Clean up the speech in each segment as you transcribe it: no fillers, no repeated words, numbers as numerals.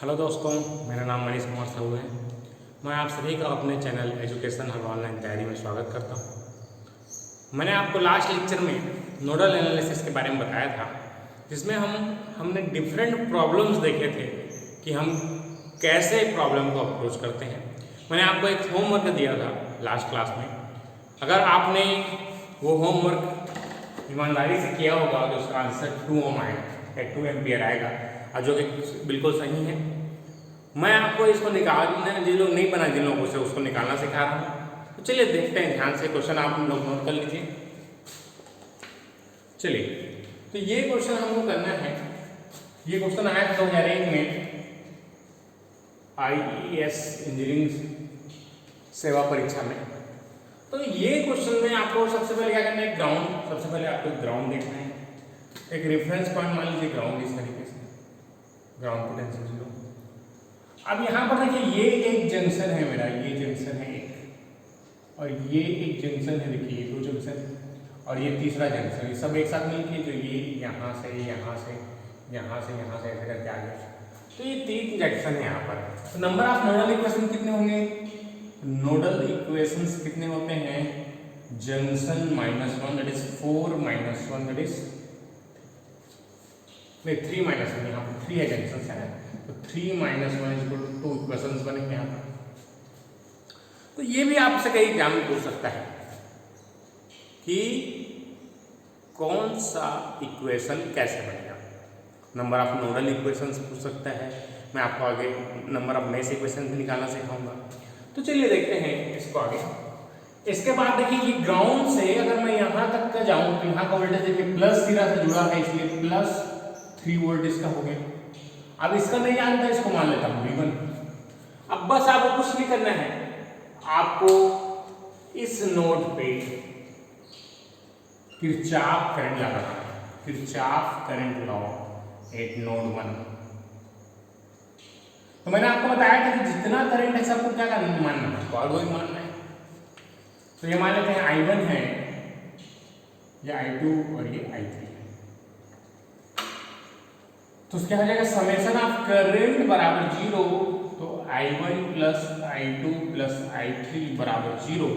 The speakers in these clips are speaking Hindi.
हेलो दोस्तों, मेरा नाम मनीष कुमार साहू है। मैं आप सभी का अपने चैनल एजुकेशन हब ऑनलाइन तैयारी में स्वागत करता हूं। मैंने आपको लास्ट लेक्चर में नोडल एनालिसिस के बारे में बताया था, जिसमें हमने डिफरेंट प्रॉब्लम्स देखे थे कि हम कैसे प्रॉब्लम को अप्रोच करते हैं। मैंने आपको एक होमवर्क दिया था लास्ट क्लास में। अगर आपने वो होमवर्क ईमानदारी से किया होगा तो उसका आंसर 2 ओम आएगा, 2 एम्पियर आएगा, और जो कि बिल्कुल सही है। मैं आपको इसको निकालना, जिन लोग नहीं बना, जिन लोगों से उसको निकालना सिखा रहा हूँ। तो चलिए देखते हैं ध्यान से। क्वेश्चन आप लोग नोट कर लीजिए। चलिए, तो ये क्वेश्चन हमको करना है। ये क्वेश्चन आया था 2001 में IES इंजीनियरिंग सेवा परीक्षा में। तो ये क्वेश्चन में आपको सबसे पहले क्या करना है, ग्राउंड। सबसे पहले आपको ग्राउंड देखना है। एक रेफरेंस पॉइंट मान लीजिए ग्राउंड, इस तरीके से ग्राउंड पोटेंशियल 0। अब यहाँ पर देखिए, ये एक जंक्शन है मेरा, ये जंक्शन है एक, और ये एक जंक्शन है। देखिए ये 2 जंक्शन और ये तीसरा जंक्शन, ये सब एक साथ मिलके जो ये यहाँ से यहाँ से यहाँ से यहाँ से ऐसे करके आ गया। तो ये 3 जंक्शन है यहाँ पर। तो नंबर ऑफ नोडल इक्वेशन कितने होंगे? नोडल इक्वेशंस कितने होते हैं? Junction -1, that is 4 - 1, that is 3 - 1, यहाँ पर 3 है जंक्शन है। तो 3 - 1 = 2 इक्वेशंस बनेंगे यहाँ पर। तो ये भी आपसे कई एग्जाम में पूछ सकता है कि कौन सा इक्वेशन कैसे बनेगा। नंबर ऑफ नोडल इक्वेशन से पूछ सकता है। मैं आपको आगे नंबर ऑफ मेश इक्वेशन भी निकालना सिखाऊंगा। तो चलिए देखते हैं इसको आगे। इसके बाद देखिए कि ग्राउंड से अगर मैं यहाँ तक का जाऊँ तो यहाँ का वोल्टेज देखिए प्लस सिरा से जुड़ा है, इसलिए +3 वोल्ट इसका हो गया। अब इसका नहीं जानता, इसको मान लेता हूँ V1। अब बस आपको कुछ नहीं करना है, आपको इस नोड पे किरचॉफ करंट लगाना है। Kirchhoff current law at node 1। तो मैंने आपको बताया था कि जितना करंट है सबको क्या करना, मानना है, और वही मानना है। तो ये मान लेते हैं I1 है, ये I2 और ये I3 है। तो क्या हो जाएगा, समेशन ऑफ करंट बराबर 0। तो I1 + I2 + I3 बराबर 0।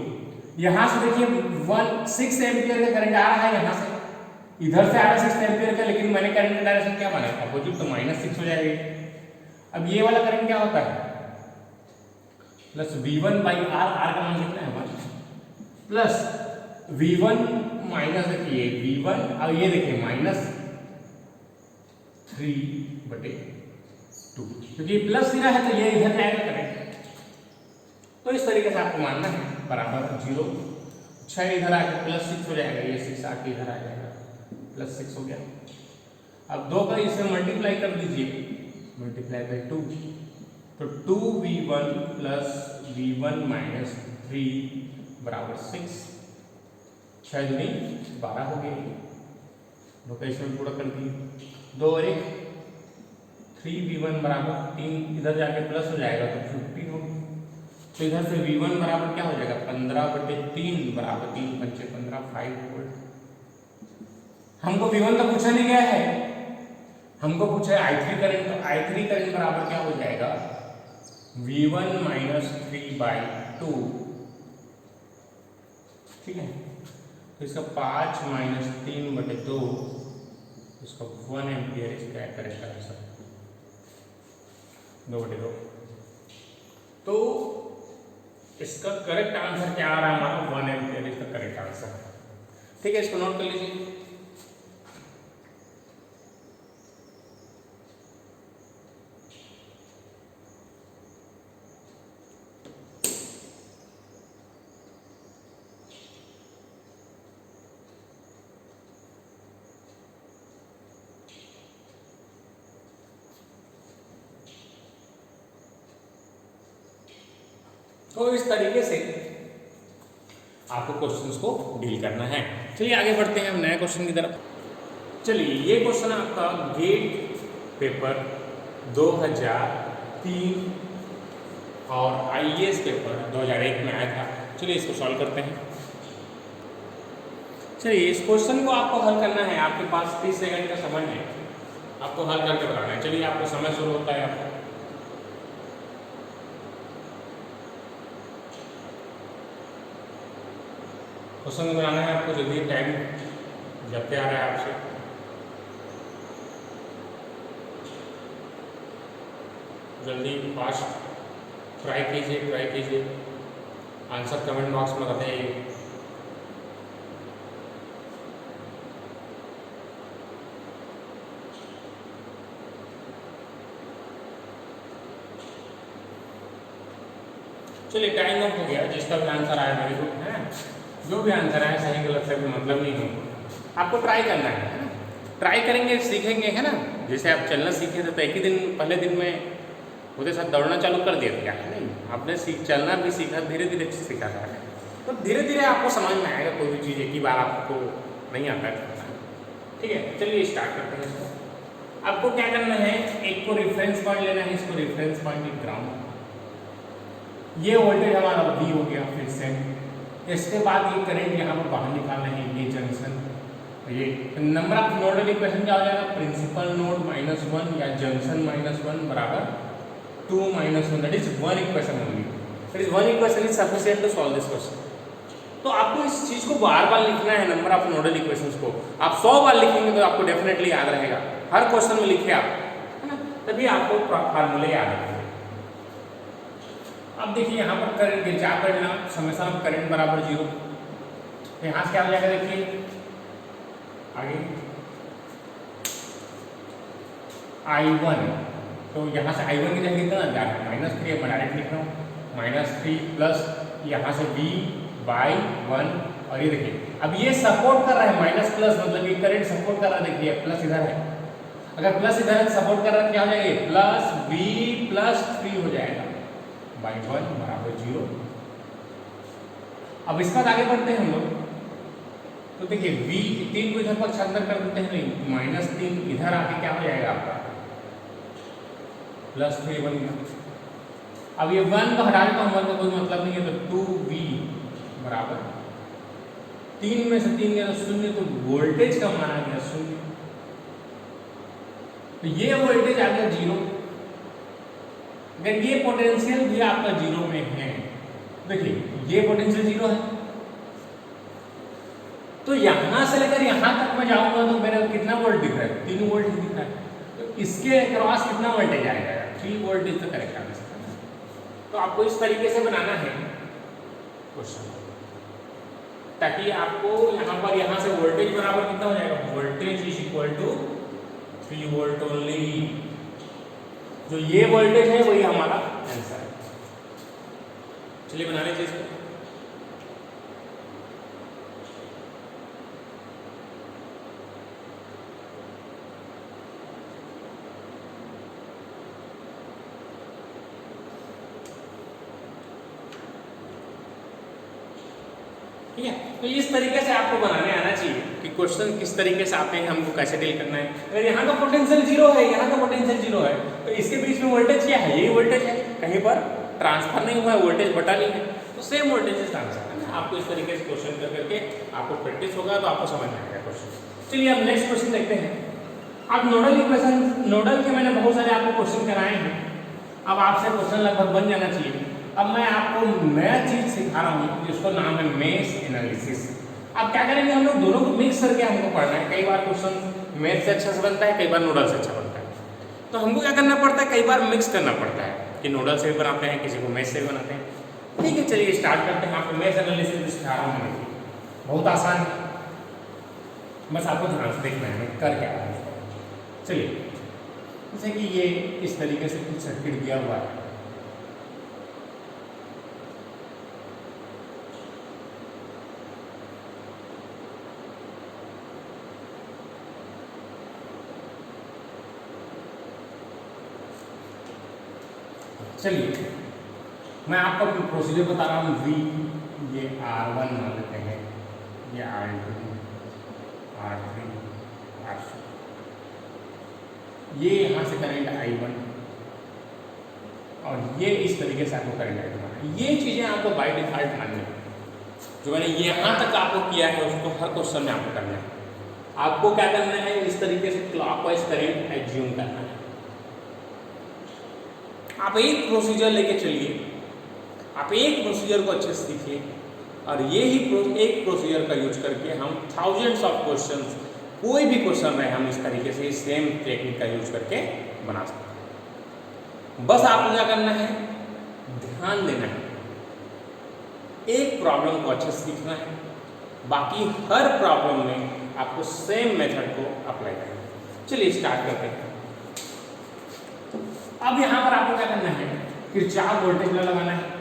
यहां से देखिए 6 एम्पियर का करंट आ रहा है, यहां से इधर से आ रहा है 6 एम्पियर का, लेकिन मैंने करंट का डायरेक्शन क्या माना, अपोजिट, तो -6 हो जाएगा। अब ये वाला करंट क्या होता है, +V1/R। R का मान कितना है हमारा, प्लस V1 माइनस, देखिए V1 और ये देखिए -3/2, क्योंकि प्लस सिरा है तो ये इधर जाएगा करंट। तो इस तरीके से आपको मानना है बराबर 0। 6 इधर आके +6 हो जाएगा, ये 6 आके इधर आ जाएगा, +6 हो गया। अब 2 का इसे मल्टीप्लाई कर दीजिए, ×2, तो 2V1 + V1 - 3 बराबर 6। 6 दूनी 12 हो गई। 2 का इसमें पूरा कर दिए, 2 और 1 3V1 बराबर 3, इधर जाके प्लस हो जाएगा तो 50 हो। तो इधर से V1 बराबर क्या हो जाएगा, 15/3 बराबर 3 × 5 = 15, 5 वोल्ट। हमको V1 तो पूछा नहीं गया है, हमको पूछा है I3 करंट। तो I3 करंट बराबर क्या हो जाएगा, V1 - 3/2। ठीक है, तो इसका 5 - 3/2, इसका 1 एम्पियर इसका करेक्ट आंसर 2/2। तो इसका करेक्ट आंसर क्या आ रहा है हमारा, 1 एम्पियर इसका करेक्ट आंसर। ठीक है, इसको नोट कर लीजिए। तो इस तरीके से आपको क्वेश्चंस को डील करना है। चलिए आगे बढ़ते हैं हम नए क्वेश्चन की तरफ। चलिए, ये क्वेश्चन आपका गेट पेपर 2003 और IES पेपर 2001 में आया था। चलिए इसको सॉल्व करते हैं। चलिए, इस क्वेश्चन को आपको हल करना है। आपके पास 30 सेकंड का समय है, आपको हल करके बताना है। चलिए, आपका समय शुरू होता है। आपको क्वेश्चन बनाना है आपको, जल्दी टाइम जबते आ रहा है आपसे। जल्दी फास्ट ट्राई कीजिए, आंसर कमेंट बॉक्स में बताइए। चलिए टाइम अप हो गया, जिसका भी आंसर आया मेरे को है, जो भी आंसर आया सही गलत से भी मतलब नहीं हो, आपको ट्राई करना है ना। ट्राई करेंगे सीखेंगे, है ना। जैसे आप चलना सीखे थे तो एक ही दिन, पहले दिन में उसके साथ दौड़ना चालू कर दिया क्या है, नहीं, आपने चलना भी सीखा, धीरे धीरे सीखा है, तो धीरे धीरे आपको समझ में आएगा कोई भी चीज़, एक ही बार आपको नहीं आता है। ठीक है, चलिए स्टार्ट करते हैं इसको। आपको क्या करना है, एक को रेफरेंस पॉइंट लेना है, इसको रेफरेंस पॉइंट ग्राउंड, ये वोल्टेज हमारा V हो गया फिर से। इसके बाद ये करंट यहाँ पर बाहर निकालना है, ये जंक्शन, ये नंबर ऑफ नोडल इक्वेशन क्या हो जाएगा, प्रिंसिपल नोड -1 या जंक्शन -1 बराबर 2 - 1, दैट इज 1 इक्वेशन होगी। That is 1 equation is sufficient to solve this question. तो आपको इस चीज़ को बार बार लिखना है, नंबर ऑफ नोडल इक्वेशंस को आप 100 बार लिखेंगे तो आपको डेफिनेटली याद रहेगा। हर क्वेश्चन में लिखे आप, है ना, तभी आपको फार्मूले याद रहेंगे। अब देखिए यहाँ पर करंट क्या करना, समेशन ऑफ करंट बराबर 0, तो यहाँ से क्या हो जाएगा, देखिए आगे I1, तो यहाँ से I1 की जगह कितना जा रहा है, -3, मैं डायरेक्ट लिख रहा हूँ, -3 प्लस यहाँ से V/1, और ये देखिए अब ये सपोर्ट कर रहा है माइनस प्लस, मतलब ये करंट सपोर्ट कर रहा है, देखिए प्लस इधर है, अगर प्लस इधर है सपोर्ट कर रहा है क्या हो जाएगा, प्लस V+3 हो जाएगा बाई 1 बराबर 0। अब इसके बाद आगे बढ़ते हैं हम लोग, तो देखिए V 3 को इधर पक्ष अंदर कर देते हैं, नहीं -3 इधर आके क्या हो जाएगा आपका +3 बन गया। अब ये 1 को हटा देता हूँ, 1 का कोई मतलब नहीं है, तो 2V बराबर 3 में से 3 गया तो 0, तो वोल्टेज का मान आ गया 0, तो ये वोल्टेज आ गया 0। अगर ये पोटेंशियल भी आपका 0 में है, देखिए ये पोटेंशियल 0 है, तो यहां से लेकर यहां तक मैं जाऊंगा तो मेरा कितना वोल्ट दिख रहा है, 3 वोल्ट ही दिख रहा है, तो इसके अक्रॉस कितना वोल्टेज आएगा, 3 वोल्टेज तो करेक्ट आंसर है। तो आपको इस तरीके से बनाना है क्वेश्चन, ताकि आपको यहाँ पर यहाँ से वोल्टेज बराबर कितना हो जाएगा, voltage is equal to 3 volt only, जो ये वोल्टेज है वही हमारा आंसर है। चलिए बना लीजिए इसको। ठीक है, तो इस तरीके से आपको बनाने आना चाहिए कि क्वेश्चन किस तरीके से आते हैं, हमको कैसे डील करना है। अगर यहाँ का पोटेंशियल 0 है, यहाँ का पोटेंशियल 0 है, तो इसके बीच में वोल्टेज क्या है, यही वोल्टेज है, कहीं पर ट्रांसफर नहीं हुआ है, वोल्टेज बटा नहीं है, तो सेम वोल्टेज ट्रांसफर है। आपको इस तरीके से क्वेश्चन कर करके आपको प्रैक्टिस होगा तो आपको समझ में आएगा क्वेश्चन। चलिए अब नेक्स्ट क्वेश्चन देखते हैं। अब नोडल इक्वेशन, नोडल के मैंने बहुत सारे आपको क्वेश्चन कराए हैं, अब आपसे क्वेश्चन लगभग बन जाना चाहिए। अब मैं आपको नया चीज सिखा रहा हूँ जिसको नाम है मेश एनालिसिस। अब क्या करेंगे, हम लोग दोनों को मिक्स करके हमको पढ़ना है। कई बार क्वेश्चन मेश से अच्छा से बनता है, कई बार नोडल से अच्छा बनता है, तो हमको क्या करना पड़ता है, कई बार मिक्स करना पड़ता है कि नोडल से भी बनाते हैं, किसी को मेश से भी बनाते हैं। ठीक है, चलिए स्टार्ट करते हैं। आपको मेश एनालिसिस सिखा रहा हूँ, बहुत आसान है, बस आपको ध्यान से देखना है कर क्या रहा है। चलिए, जैसे कि ये इस तरीके से कुछ सर्किट दिया हुआ है, चलिए मैं आपको प्रोसीजर बता रहा हूँ। V ये R1 मान लेते हैं, ये R2, R3, R4, ये यहाँ से करंट I1 और ये इस तरीके से आपको करंट I2 मानना है। ये चीज़ें आपको बाय डिफॉल्ट माननी है, जो मैंने यहाँ तक आपको किया है उसको हर क्वेश्चन में आपको करना है। आपको क्या करना है, इस तरीके से क्लॉकवाइज करंट एज्यूम करना है। आप एक प्रोसीजर लेके चलिए, आप एक प्रोसीजर को अच्छे से सीखिए, और ये ही एक प्रोसीजर का यूज करके हम थाउजेंड्स ऑफ क्वेश्चंस, कोई भी क्वेश्चन रहे, हम इस तरीके से सेम टेक्निक का यूज करके बना सकते हैं। बस आपको क्या करना है, ध्यान देना है, एक प्रॉब्लम को अच्छे से सीखना है, बाकी हर प्रॉब्लम में आपको सेम मेथड को अप्लाई करना है। चलिए स्टार्ट करते हैं। अब यहाँ पर आपको क्या करना है, किरचॉफ वोल्टेज लॉ लगाना है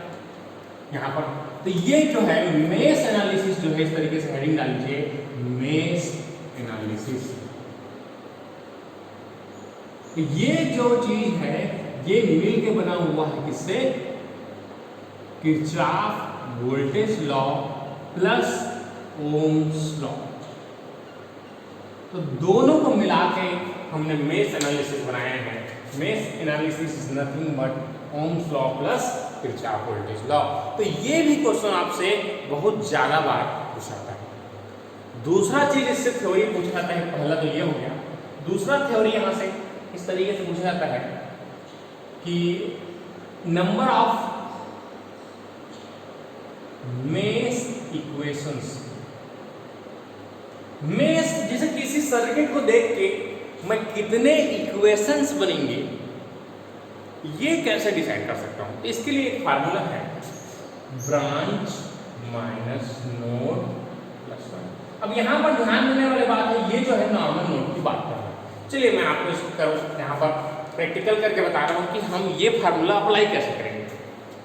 यहाँ पर। तो ये जो है मेश एनालिसिस जो है, इस तरीके से हेडिंग डाल लीजिए, मेश एनालिसिस। ये जो चीज है ये मिल के बना हुआ है किससे, Kirchhoff voltage law plus Ohm's law. तो दोनों को मिला के हमने मेश एनालिसिस बनाया है। Mesh analysis is nothing but Ohm's law plus Kirchhoff voltage law. तो ये भी क्वेश्चन आपसे बहुत ज्यादा बार पूछा जाता है। दूसरा चीज इससे थ्योरी पूछा जाता है, पहला तो ये हो गया। दूसरा थ्योरी यहां से इस तरीके से पूछा जाता है कि number of mesh equations. Mesh, जैसे किसी सर्किट को देख के मैं कितने इक्वेशंस बनेंगे ये कैसे डिसाइड कर सकता हूं। इसके लिए एक फार्मूला है, ब्रांच माइनस नोड प्लस 1। अब यहां पर ध्यान देने वाली बात है, ये जो है नॉर्मल नोड की बात कर रहा हूं। चलिए मैं आपको इसको यहाँ पर प्रैक्टिकल करके बता रहा हूँ कि हम ये फार्मूला अप्लाई कैसे करेंगे।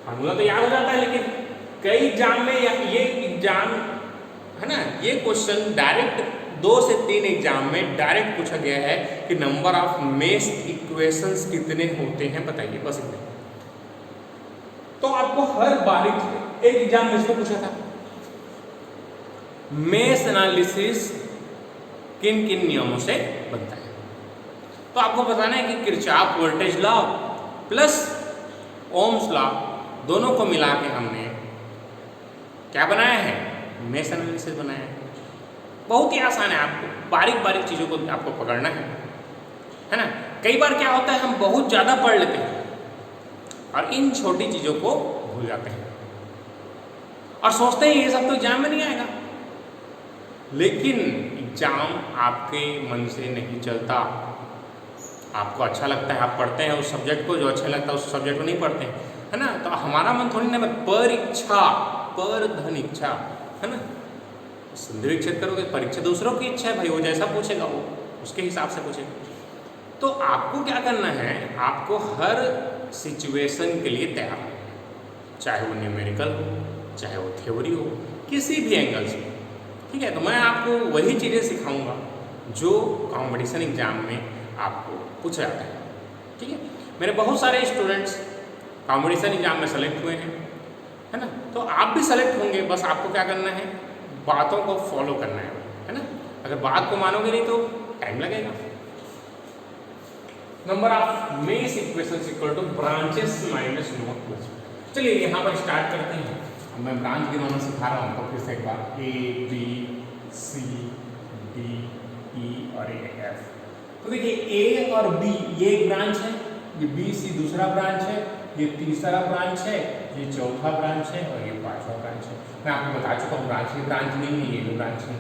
फार्मूला तो याद हो जाता है, लेकिन कई एग्जाम में या ये एग्जाम है ना, ये क्वेश्चन डायरेक्ट 2 से 3 एग्जाम में डायरेक्ट पूछा गया है कि नंबर ऑफ मेश इक्वेशंस कितने होते हैं बताइए, बस इतने। तो आपको हर बार एक एग्जाम में इसको पूछा था, मेश एनालिसिस किन किन नियमों से बनता है। तो आपको बताना है कि Kirchhoff voltage law plus Ohm's law दोनों को मिला के हमने क्या बनाया है, मेश एनालिसिस बनाया है। बहुत ही आसान है, आपको बारीक बारीक चीज़ों को आपको पकड़ना है ना। कई बार क्या होता है, हम बहुत ज़्यादा पढ़ लेते हैं और इन छोटी चीज़ों को भूल जाते हैं और सोचते हैं ये सब तो एग्जाम में नहीं आएगा। लेकिन एग्जाम आपके मन से नहीं चलता। आपको अच्छा लगता है, आप पढ़ते हैं उस सब्जेक्ट को, जो अच्छा लगता है उस सब्जेक्ट को नहीं पढ़ते हैं, है ना। तो हमारा मन थोड़ी ना, परीक्षा पर धन इच्छा, है ना। निरीक्षित करोगे, परीक्षा दूसरों की इच्छा है भाई, वो जैसा पूछेगा वो उसके हिसाब से पूछेगा। तो आपको क्या करना है, आपको हर सिचुएशन के लिए तैयार हो, चाहे वो न्यूमेरिकल हो, चाहे वो थ्योरी हो, किसी भी एंगल से, ठीक है। तो मैं आपको वही चीज़ें सिखाऊंगा जो कॉम्पिटिशन एग्जाम में आपको पूछा जाता है, ठीक है। मेरे बहुत सारे स्टूडेंट्स कॉम्पिटिशन एग्जाम में सेलेक्ट हुए हैं, है ना। तो आप भी सेलेक्ट होंगे, बस आपको क्या करना है, बातों को फॉलो करना है ना। अगर बात को मानोगे नहीं तो टाइम लगेगा। Number of mesh equations equal two branches minus node plus. चलिए यहाँ पर स्टार्ट करते हैं। अब मैं ब्रांच गिनना सिखा रहा हूँ, तो फिर से एक बार A B C D E और F। तो देखिए A और B ये एक ब्रांच है, ये B C दूसरा ब्रांच है, ये तीसरा ब्रांच है, ये चौथा ब्रांच है और ये पांचवा ब्रांच है। मैं आपको बता चुका हूँ ब्रांच की ब्रांच नहीं है, ये भी ब्रांच नहीं।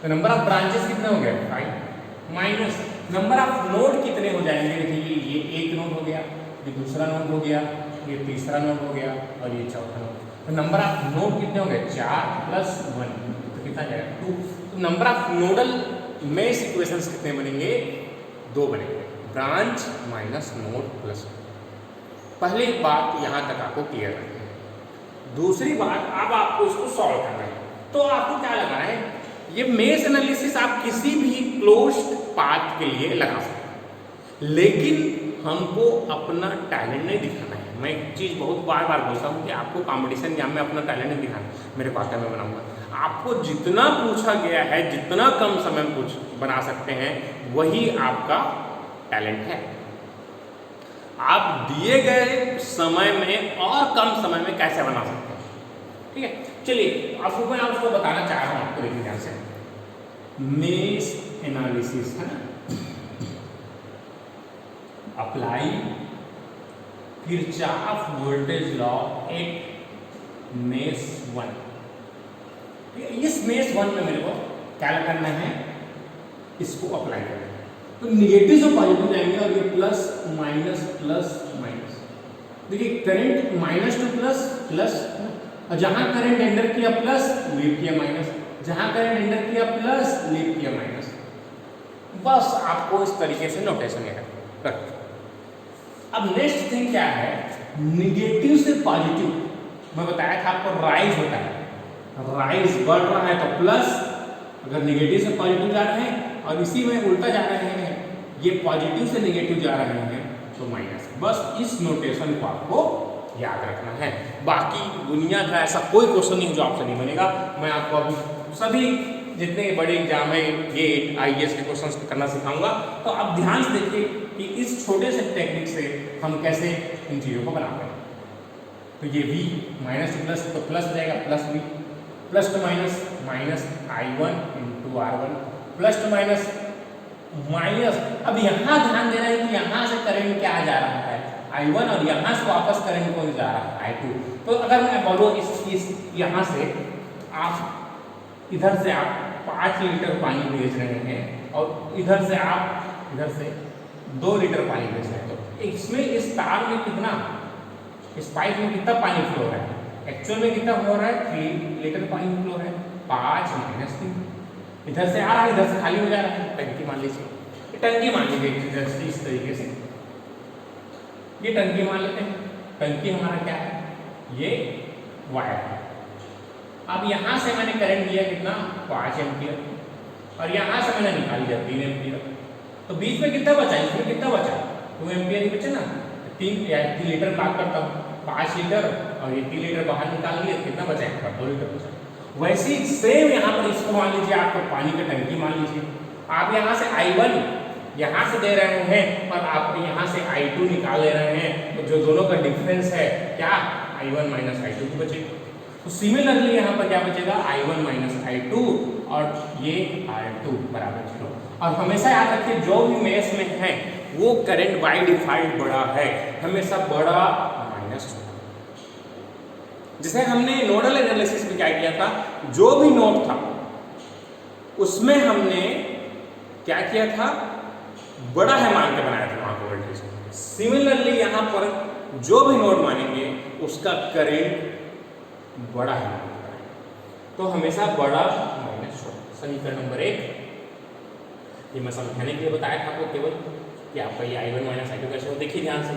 तो नंबर ऑफ ब्रांचेस कितने हो गए, 5 माइनस नंबर ऑफ नोड कितने हो जाएंगे। देखिए ये एक नोड हो गया, ये दूसरा नोड हो गया, ये तीसरा नोड हो गया और ये चौथा नोड। तो नंबर ऑफ नोड कितने हो गए, 4 + 1, तो कितना जाएगा 2। तो number of nodal mesh equations कितने बनेंगे, 2 बनेंगे, ब्रांच माइनस नोड प्लस। पहली बात यहाँ तक आपको क्लियर है। दूसरी बात, अब आपको इसको सॉल्व करना है। तो आपको क्या लगाना है, ये मेश एनालिसिस आप किसी भी क्लोज्ड पाथ के लिए लगा सकते हैं, लेकिन हमको अपना टैलेंट नहीं दिखाना है। मैं एक चीज़ बहुत बार बार बोलता हूँ कि आपको कॉम्पिटिशन एग्जाम में अपना टैलेंट नहीं दिखाना। मेरे को आता है, मैं बनाऊंगा। आपको जितना पूछा गया है, जितना कम समय में बना सकते हैं, वही आपका टैलेंट है। आप दिए गए समय में और कम समय में कैसे बना सकते हैं, ठीक है। चलिए आपको मैं आपको बताना चाह रहा हूँ, आपको देखिए ध्यान से, मेश एनालिसिस है ना, apply Kirchhoff voltage law at mesh 1। इस मेष 1 में मेरे को क्या करना है, इसको अप्लाई करना है। तो निगेटिव से पॉजिटिव जाएंगे और ये प्लस माइनस प्लस माइनस। देखिए current minus two plus plus, और जहां करंट एंटर किया प्लस लीव किया माइनस, जहां करंट एंटर किया प्लस लीव किया माइनस। बस आपको इस तरीके से नोटेशन रख। अब नेक्स्ट थिंग क्या है, निगेटिव से पॉजिटिव मैं बताया था आपको राइज होता है, राइज बढ़ रहा है तो प्लस, अगर निगेटिव से पॉजिटिव जा रहे हैं और इसी में उल्टा जा रहे हैं, ये पॉजिटिव से निगेटिव जा रहे हैं तो माइनस। बस इस नोटेशन को आपको याद रखना है। बाकी दुनिया का ऐसा कोई क्वेश्चन नहीं जो आपसे नहीं बनेगा। मैं आपको अभी सभी जितने बड़े एग्जाम है गेट आईएएस के क्वेश्चंस करना सिखाऊंगा, तो आप ध्यान से देखिए कि इस छोटे से टेक्निक से हम कैसे इन चीज़ों को बनाते हैं। तो ये v माइनस टू प्लस तो प्लस हो जाएगा plus v, plus two minus minus i1 into r1, plus two minus minus. अब यहाँ ध्यान देना है कि यहाँ से करंट क्या जा रहा है i1, और यहाँ से वापस करंट कौन जा रहा है i2। तो अगर मैं बोलूँ इस यहाँ से आप इधर से आप 5 लीटर पानी भेज रहे हैं और इधर से आप इधर से 2 लीटर पानी भेज रहे हैं, तो इसमें इस तार में कितना, इस पाइप में कितना पानी फ्लो हो रहा है, एक्चुअल में कितना फ्लो हो रहा है 3 लीटर पानी फ्लो हो रहा है। 5 माइनस 3 इधर से आ रहा है, इधर से खाली हो जा रहा है। टंकी मान लीजिए, टंकी मान लीजिए इस तरीके से, ये टंकी मान लेते हैं। टंकी हमारा क्या है, ये वायर है। अब यहाँ से मैंने करंट दिया कितना 5 एम्पियर, और यहाँ से मैंने निकाल दिया 3 एम्पियर, तो बीच में कितना बचा, इसमें कितना बचा 2 एम्पियर ही बचे ना। 3 लीटर बात करता हूँ, 5 लीटर और ये 3 लीटर बाहर निकाल लिए, कितना बचा है 2 लीटर बचा। वैसे ही सेम यहाँ पर इसको मान लीजिए, आपको पानी की टंकी मान लीजिए, आप यहाँ से i1 यहाँ से दे रहे हैं और आप यहाँ से i2 निकाल ले रहे हैं, तो जो दोनों का डिफरेंस है क्या i1 माइनस i2 की बचेगी। तो सिमिलरली यहाँ पर क्या बचेगा i1 माइनस i2 और ये r2 बराबर 0। और हमेशा याद रखिए जो भी मेष में है वो करंट बाय डिफॉल्ट बड़ा है, हमेशा बड़ा माइनस होगा। जैसे हमने नोडल एनालिसिस में क्या किया था, जो भी नोड था उसमें हमने क्या किया था, बड़ा है मान के बनाया था वहां पर वोल्टेज। सिमिलरली यहाँ पर जो भी नोड मानेंगे उसका करंट बड़ा है, तो हमेशा बड़ा माइनस होगा। समीकरण नंबर 1 ये मैं समझाने के लिए बताया था आपको केवल कि आपका ये i1 माइनस i2 कैसे हो। देखिए ध्यान से,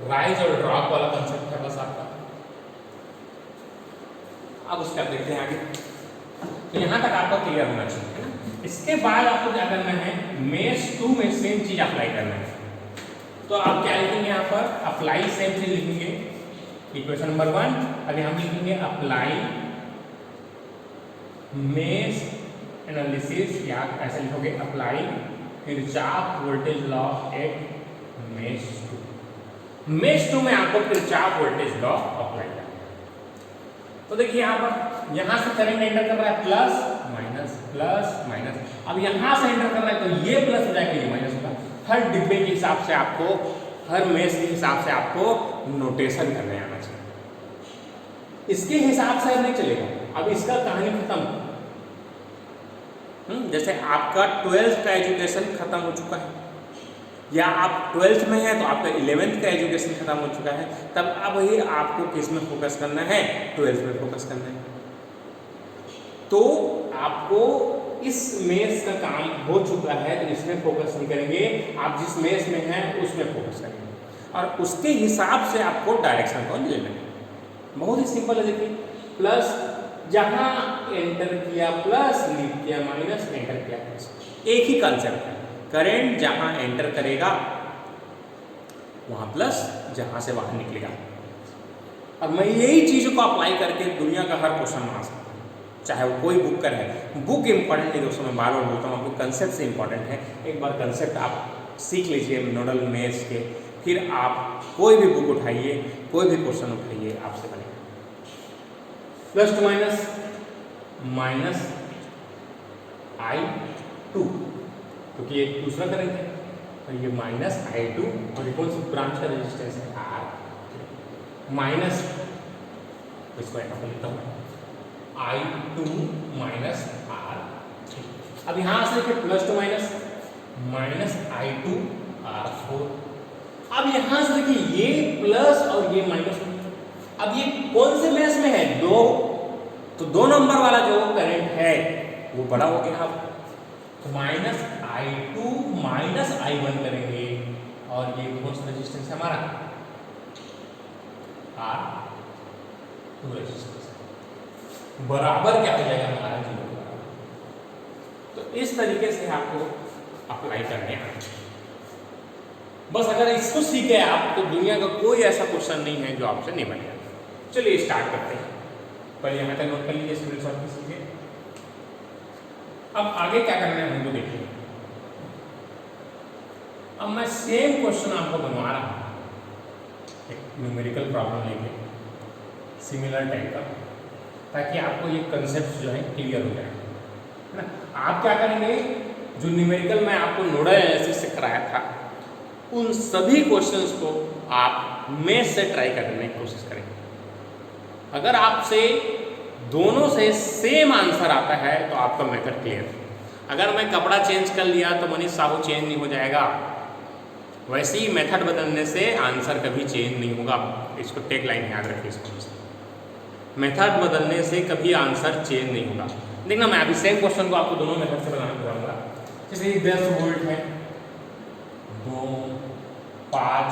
राइज और ड्रॉप वाला कंसेप्ट है बस आपका। अब उसका देखते हैं आगे, तो यहाँ तक आपका क्लियर होना चाहिए है ना। इसके बाद आपको क्या करना है, मेष 2 में सेम चीज अप्लाई करना है। तो आप क्या लिखेंगे यहाँ पर, अप्लाई सेम चीज लिखेंगे, इक्वेशन नंबर 1। अभी हम लिखेंगे अप्लाई मेष एनालिसिस, या ऐसे लिखोगे apply Kirchhoff voltage law at मेष 2। मेष 2 में आपको किरचॉफ वोल्टेज लॉ अप्लाई करना है। तो देखिए यहाँ पर, यहाँ से करंट एंटर कर रहा है प्लस माइनस। अब यहाँ से एंटर कर रहा है तो ये प्लस हो जाएगा, ये माइनस होगा। हर डिब्बे के हिसाब से आपको, हर मेष के हिसाब से आपको नोटेशन करने आना चाहिए। इसके हिसाब से नहीं चलेगा। अब इसका कहानी खत्म। जैसे आपका 12th का एजुकेशन खत्म हो चुका है, या आप 12th में हैं तो आपका 11th का एजुकेशन खत्म हो चुका है, तब अब ही आपको किस में फोकस करना है, 12th में फोकस करना है। तो आपको इस मेष का काम हो चुका है तो इसमें फोकस नहीं करेंगे, आप जिस मेष में हैं उसमें फोकस करेंगे और उसके हिसाब से आपको डायरेक्शन को लेना है। बहुत ही सिंपल है। देखिए प्लस, जहां एंटर किया प्लस, लीव किया माइनस, एंटर किया प्लस, एक ही कंसेप्ट है। करंट जहां एंटर करेगा वहां प्लस, जहां से बाहर निकलेगा। अब मैं यही चीजों को अप्लाई करके दुनिया का हर क्वेश्चन बना सकता हूँ, चाहे वो कोई बुक का रहे। बुक इंपॉर्टेंट है दोस्तों, मैं बार बार बोलता हूँ आपको, कंसेप्ट से इंपॉर्टेंट है। एक बार कंसेप्ट आप सीख लीजिए नोडल मेथ्स के, फिर आप कोई भी बुक उठाइए, कोई भी क्वेश्चन उठाइए, आपसे बनेगा। Plus two minus, minus i2, क्योंकि ये दूसरा करंट है, तो ये माइनस i2 और ये कौन सी ब्रांच का रेजिस्टेंस है, R माइनस, इसको ऐसा लिखता हूँ I2 माइनस R3। अब यहां से देखिए plus two minus minus I2 R4। अब यहां से देखिए ये प्लस और ये माइनस। अब ये कौन से मेष में है? दो, तो 2 नंबर वाला जो करंट है वो बड़ा हो गया। अब तो माइनस I2 माइनस I1 करेंगे और ये कौन सा रेजिस्टेंस है हमारा? R2 रेजिस्टेंस बराबर क्या हो जाएगा हमारा? 0 के बराबर। तो इस तरीके से आपको अप्लाई करने आना चाहिए। बस अगर इसको सीखे आप तो दुनिया का कोई ऐसा क्वेश्चन नहीं है जो आपसे नहीं बनेगा। चलिए स्टार्ट करते हैं। पहले यहाँ तक नोट कर लीजिए, स्क्रीनशॉट कीजिए। अब आगे क्या करना है हमको देखिए। अब मैं सेम क्वेश्चन आपको बनवा रहा हूँ, एक न्यूमेरिकल प्रॉब्लम लेके सिमिलर टाइप का, ताकि आपको ये कंसेप्ट जो है क्लियर हो जाए, है ना। आप क्या करेंगे, जो न्यूमेरिकल मैं आपको नोडल एनालिसिस से कराया था उन सभी क्वेश्चंस को आप मेष से ट्राई करने की कोशिश करेंगे। अगर आपसे दोनों से सेम आंसर आता है तो आपका मेथड क्लियर है। अगर मैं कपड़ा चेंज कर लिया तो मनीष साहू चेंज नहीं हो जाएगा, वैसे ही मेथड बदलने से आंसर कभी चेंज नहीं होगा। इसको टेक लाइन याद रखिए, इसको मेथड बदलने से कभी आंसर चेंज नहीं होगा। देखना मैं अभी सेम क्वेश्चन को आपको दोनों मेथड से बनाना कराऊंगा। जैसे 10 वोल्ट है, 2, 5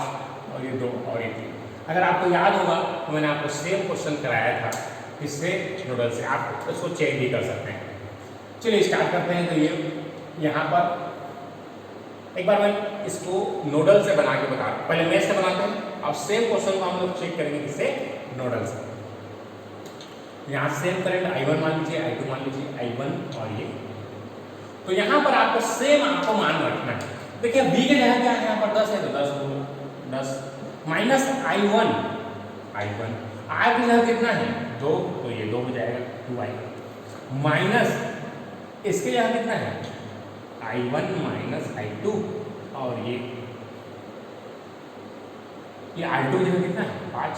और ये 2 और ये 3। अगर आपको याद होगा तो मैंने आपको सेम क्वेश्चन कराया था इससे नोडल से, आप उसको चेक भी कर सकते हैं। चलिए स्टार्ट करते हैं। तो ये यहाँ पर एक बार मैं इसको नोडल से बना के बता रहा हूँ, पहले मेष से बनाते हैं और सेम क्वेश्चन को हम लोग चेक करेंगे किससे? नोडल से। यहाँ सेम करंट I1 मान लीजिए, I2 मान लीजिए, I1 और ये। तो यहाँ पर आपको सेम आपको मान रखना है। देखिए B के जगह क्या है, यहाँ पर 10 है तो 10 माइनस I1 R की जगह कितना है? 2, तो ये 2 हो जाएगा 2I माइनस इसके जगह कितना है? I1 माइनस I2 और ये I2 की जगह कितना है? 5।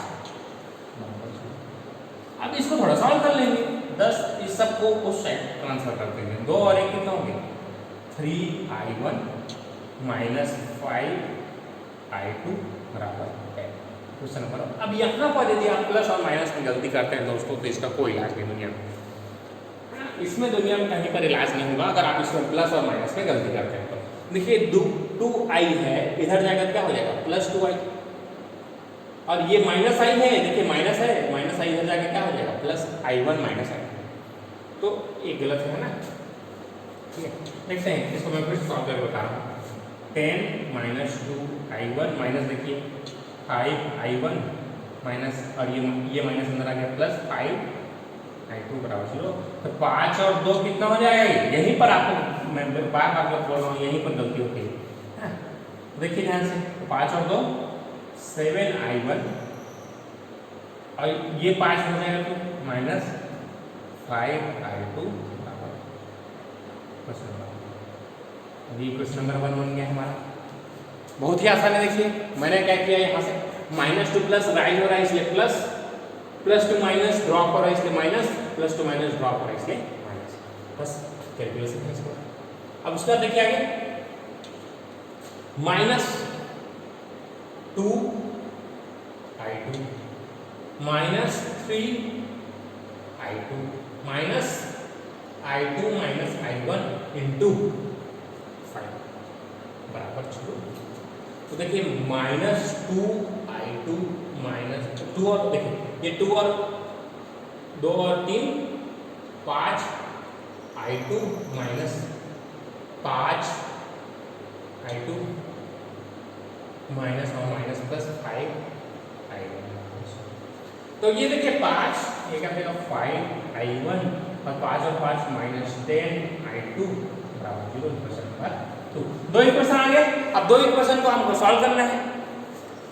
अब इसको थोड़ा सॉल्व कर लेंगे। 10 इस सबको उस साइड ट्रांसफर कर देंगे। 2 और 1 कितना हो गया? 3I1 माइनस 5I2 बराबर है। Question number. अब यहाँ पर यदि आप प्लस और माइनस में गलती करते हैं दोस्तों तो इसका कोई इलाज नहीं दुनिया में, इसमें दुनिया में कहीं पर इलाज नहीं होगा अगर आप इसमें प्लस और माइनस में गलती करते हैं तो। देखिए 2I है, इधर जाकर क्या हो जाएगा? Plus 2I। और ये माइनस I है, देखिए माइनस है, माइनस I इधर जाकर क्या हो जाएगा? Plus I1 minus I। तो ये गलत है ना, ठीक है। देखते हैं इसको मैं फिर सॉल्व करके बता रहा हूँ। 10 माइनस 2I1 माइनस देखिए 5I1 माइनस और ये माइनस अंदर आ गया प्लस 5I2 बराबर 0। तो 5 और 2 कितना हो जाएगा? यहीं पर आपको मैं बार बार बोल रहा हूँ, यहीं पर गलती होती है। देखिए ध्यान से, 5 और 2 7I1 और ये 5 हो जाएगा तो माइनस 5I2 बराबर क्वेश्चन नंबर। अभी क्वेश्चन नंबर 1 बन गया हमारा। बहुत ही आसान है। देखिए मैंने क्या किया, यहाँ से माइनस टू प्लस राइज हो रहा है इसलिए plus, plus two minus drop हो रहा है इसलिए minus, plus two minus drop हो रहा है इसलिए माइनस। बस कैलकुलेशन है इसको। अब उसका देखिए आगे minus 2I2 minus 3I2 minus I2 minus I1 into 5 बराबर 0। तो देखिए माइनस 2I2 माइनस 2 और देखिए ये 2 और 2 और 3 5I2 माइनस 5I2 माइनस और माइनस प्लस 5I1। तो ये देखिए 5 ये क्या देगा 5I1 और 5 और 5 माइनस 10I2 बराबर 0। Question number 2। 2 इक्वेशन आ गए। अब 2 इक्वेशन को हमको सॉल्व करना है।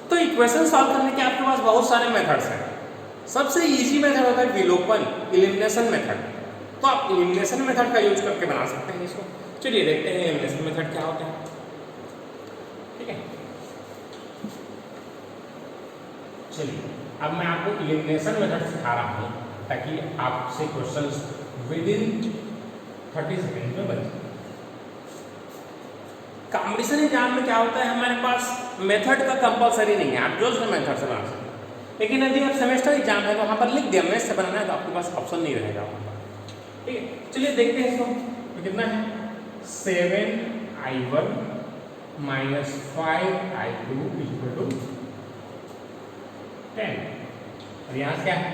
तो इक्वेशन सॉल्व करने के आपके पास बहुत सारे मेथड्स हैं। सबसे इजी मेथड होता है विलोपन, एलिमिनेशन मेथड। तो आप एलिमिनेशन मेथड का यूज करके बना सकते हैं इसको। चलिए देखते हैं एलिमिनेशन मेथड क्या होता है, ठीक है। चलिए अब मैं आपको एलिमिनेशन मेथड सिखा रहा हूँ। ताकि आपसे क्वेश्चंस विद इन 30 सेकेंड में बन जाए। कॉम्पिटिशन एग्जाम में क्या होता है, हमारे पास मेथड का कंपलसरी नहीं है, आप जो से मेथड से बना सकते हैं। लेकिन यदि आप सेमेस्टर एग्जाम है तो वहाँ पर लिख दिया मैथ से बनाना है तो आपके पास ऑप्शन नहीं रहेगा वहाँ पर। ठीक है, चलिए देखते हैं इसको। तो कितना है 7i1 minus 5i2 equal to 10। और यहाँ से क्या है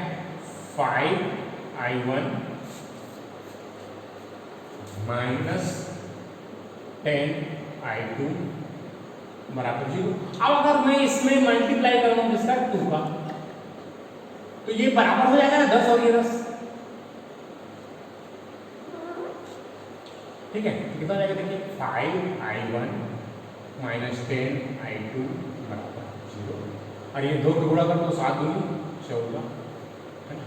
5i1 माइनस 10i2 बराबर 0। अब अगर मैं इसमें मल्टीप्लाई करूँ जिसका 2 का, तो ये बराबर हो जाएगा 10 और ये 10। ठीक है, तो कितना जाएगा देखिए 5i1 माइनस 10i2 बराबर 0। और ये 2 को गुणा कर दो 7 दूनी 14, है ना।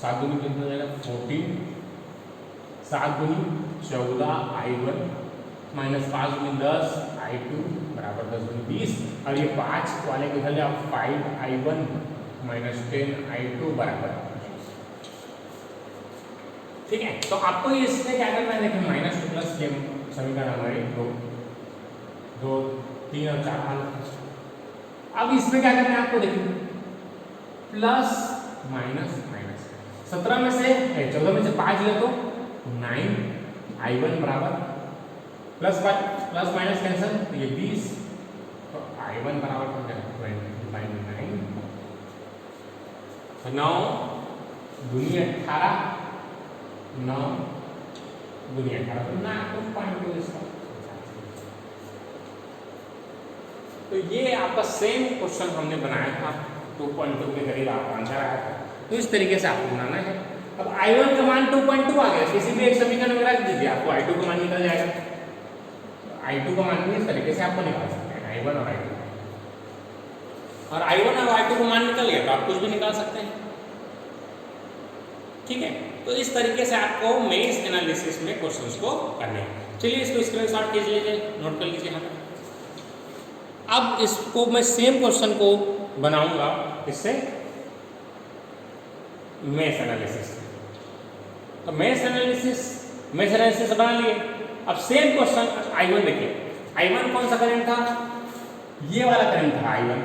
7 दूनी कितना जाएगा 14, 7 दूनी 14i1 माइनस 5 दूनी 10i2 बराबर 10 दूनी 20। और ये 5 वाले को इधर जाओ 5i1 माइनस 10i2 बराबर। ठीक है, तो आपको ये इसमें क्या करना है देखिए माइनस टू प्लस ये समीकरण हमारे 2, 3 और 4 हल। अब इसमें क्या करना है आपको देखिए प्लस माइनस माइनस 17 में से 14 में से 5 ले तो 9i1 बराबर प्लस माइनस कैंसिल तो ये 20, तो i1 बराबर हो जाएगा 20/9। तो 9 दूनी 18, 9 दूनी 18 तो 9.2 इसका। तो ये आपका सेम क्वेश्चन हमने बनाया था 2.2 के करीब आपका आंसर आया था। तो इस तरीके से आपको बनाना है। अब i1 का मान 2.2 आ गया, किसी भी एक समीकरण में रख दीजिए आपको i2 का मान निकल जाएगा। i2 का मान भी इस तरीके से आपको निकाल सकते हैं i1 और i2, और i1 और i2 का मान निकल गया तो आप कुछ भी निकाल सकते हैं। ठीक है, तो इस तरीके से आपको मेश एनालिसिस में क्वेश्चंस को करने हैं। चलिए इसको स्क्रीनशॉट कीजिए, नोट कर लीजिए यहाँ पर। अब इसको मैं सेम क्वेश्चन को बनाऊंगा इससे मेश एनालिसिस। तो मेश एनालिसिस बना लिए। अब सेम क्वेश्चन i1 देखिए, i1 कौन सा करंट था, ये वाला करंट था i1।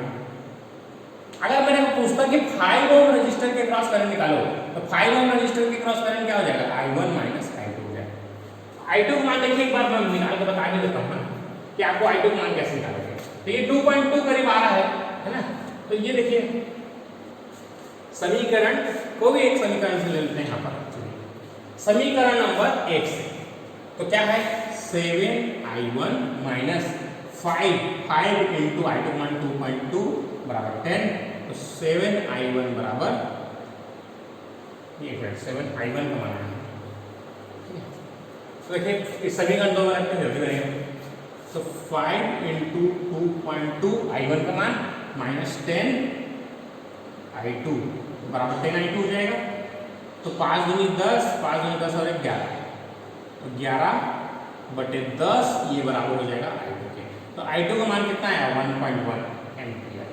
अगर मेरे को पूछता कि 5 ओम रजिस्टर के क्रॉस करंट निकालो, तो 5 ओम रजिस्टर के क्रॉस करंट क्या हो जाएगा i1 माइनस i2 हो जाएगा। i2 का मान देखिए एक बार मैं निकाल के बता भी देता हूँ ना कि आपको i2 का मान कैसे निकालोगे। तो ये 2.2 करीब आ रहा है ना। तो ये देखिए समीकरण को भी एक समीकरण से ले लेते हैं यहाँ पर, समीकरण नंबर 1 से। तो क्या है 7i1 माइनस 5 इंटू i2 मान 2.2 बराबर 10। तो 7i1 बराबर 7i1 का मान है। तो देखिए इस समीकरण 2 में रखते हैं जल्दी करेंगे। तो 5 इंटू 2.2 i1 का मान माइनस 10i2 बराबर 10i2 हो जाएगा। तो 5 दूनी 10, 5 दूनी 10 और 11, तो 11/10 ये बराबर हो जाएगा i2 के। तो i2 का मान कितना है 1.1 एम्पियर।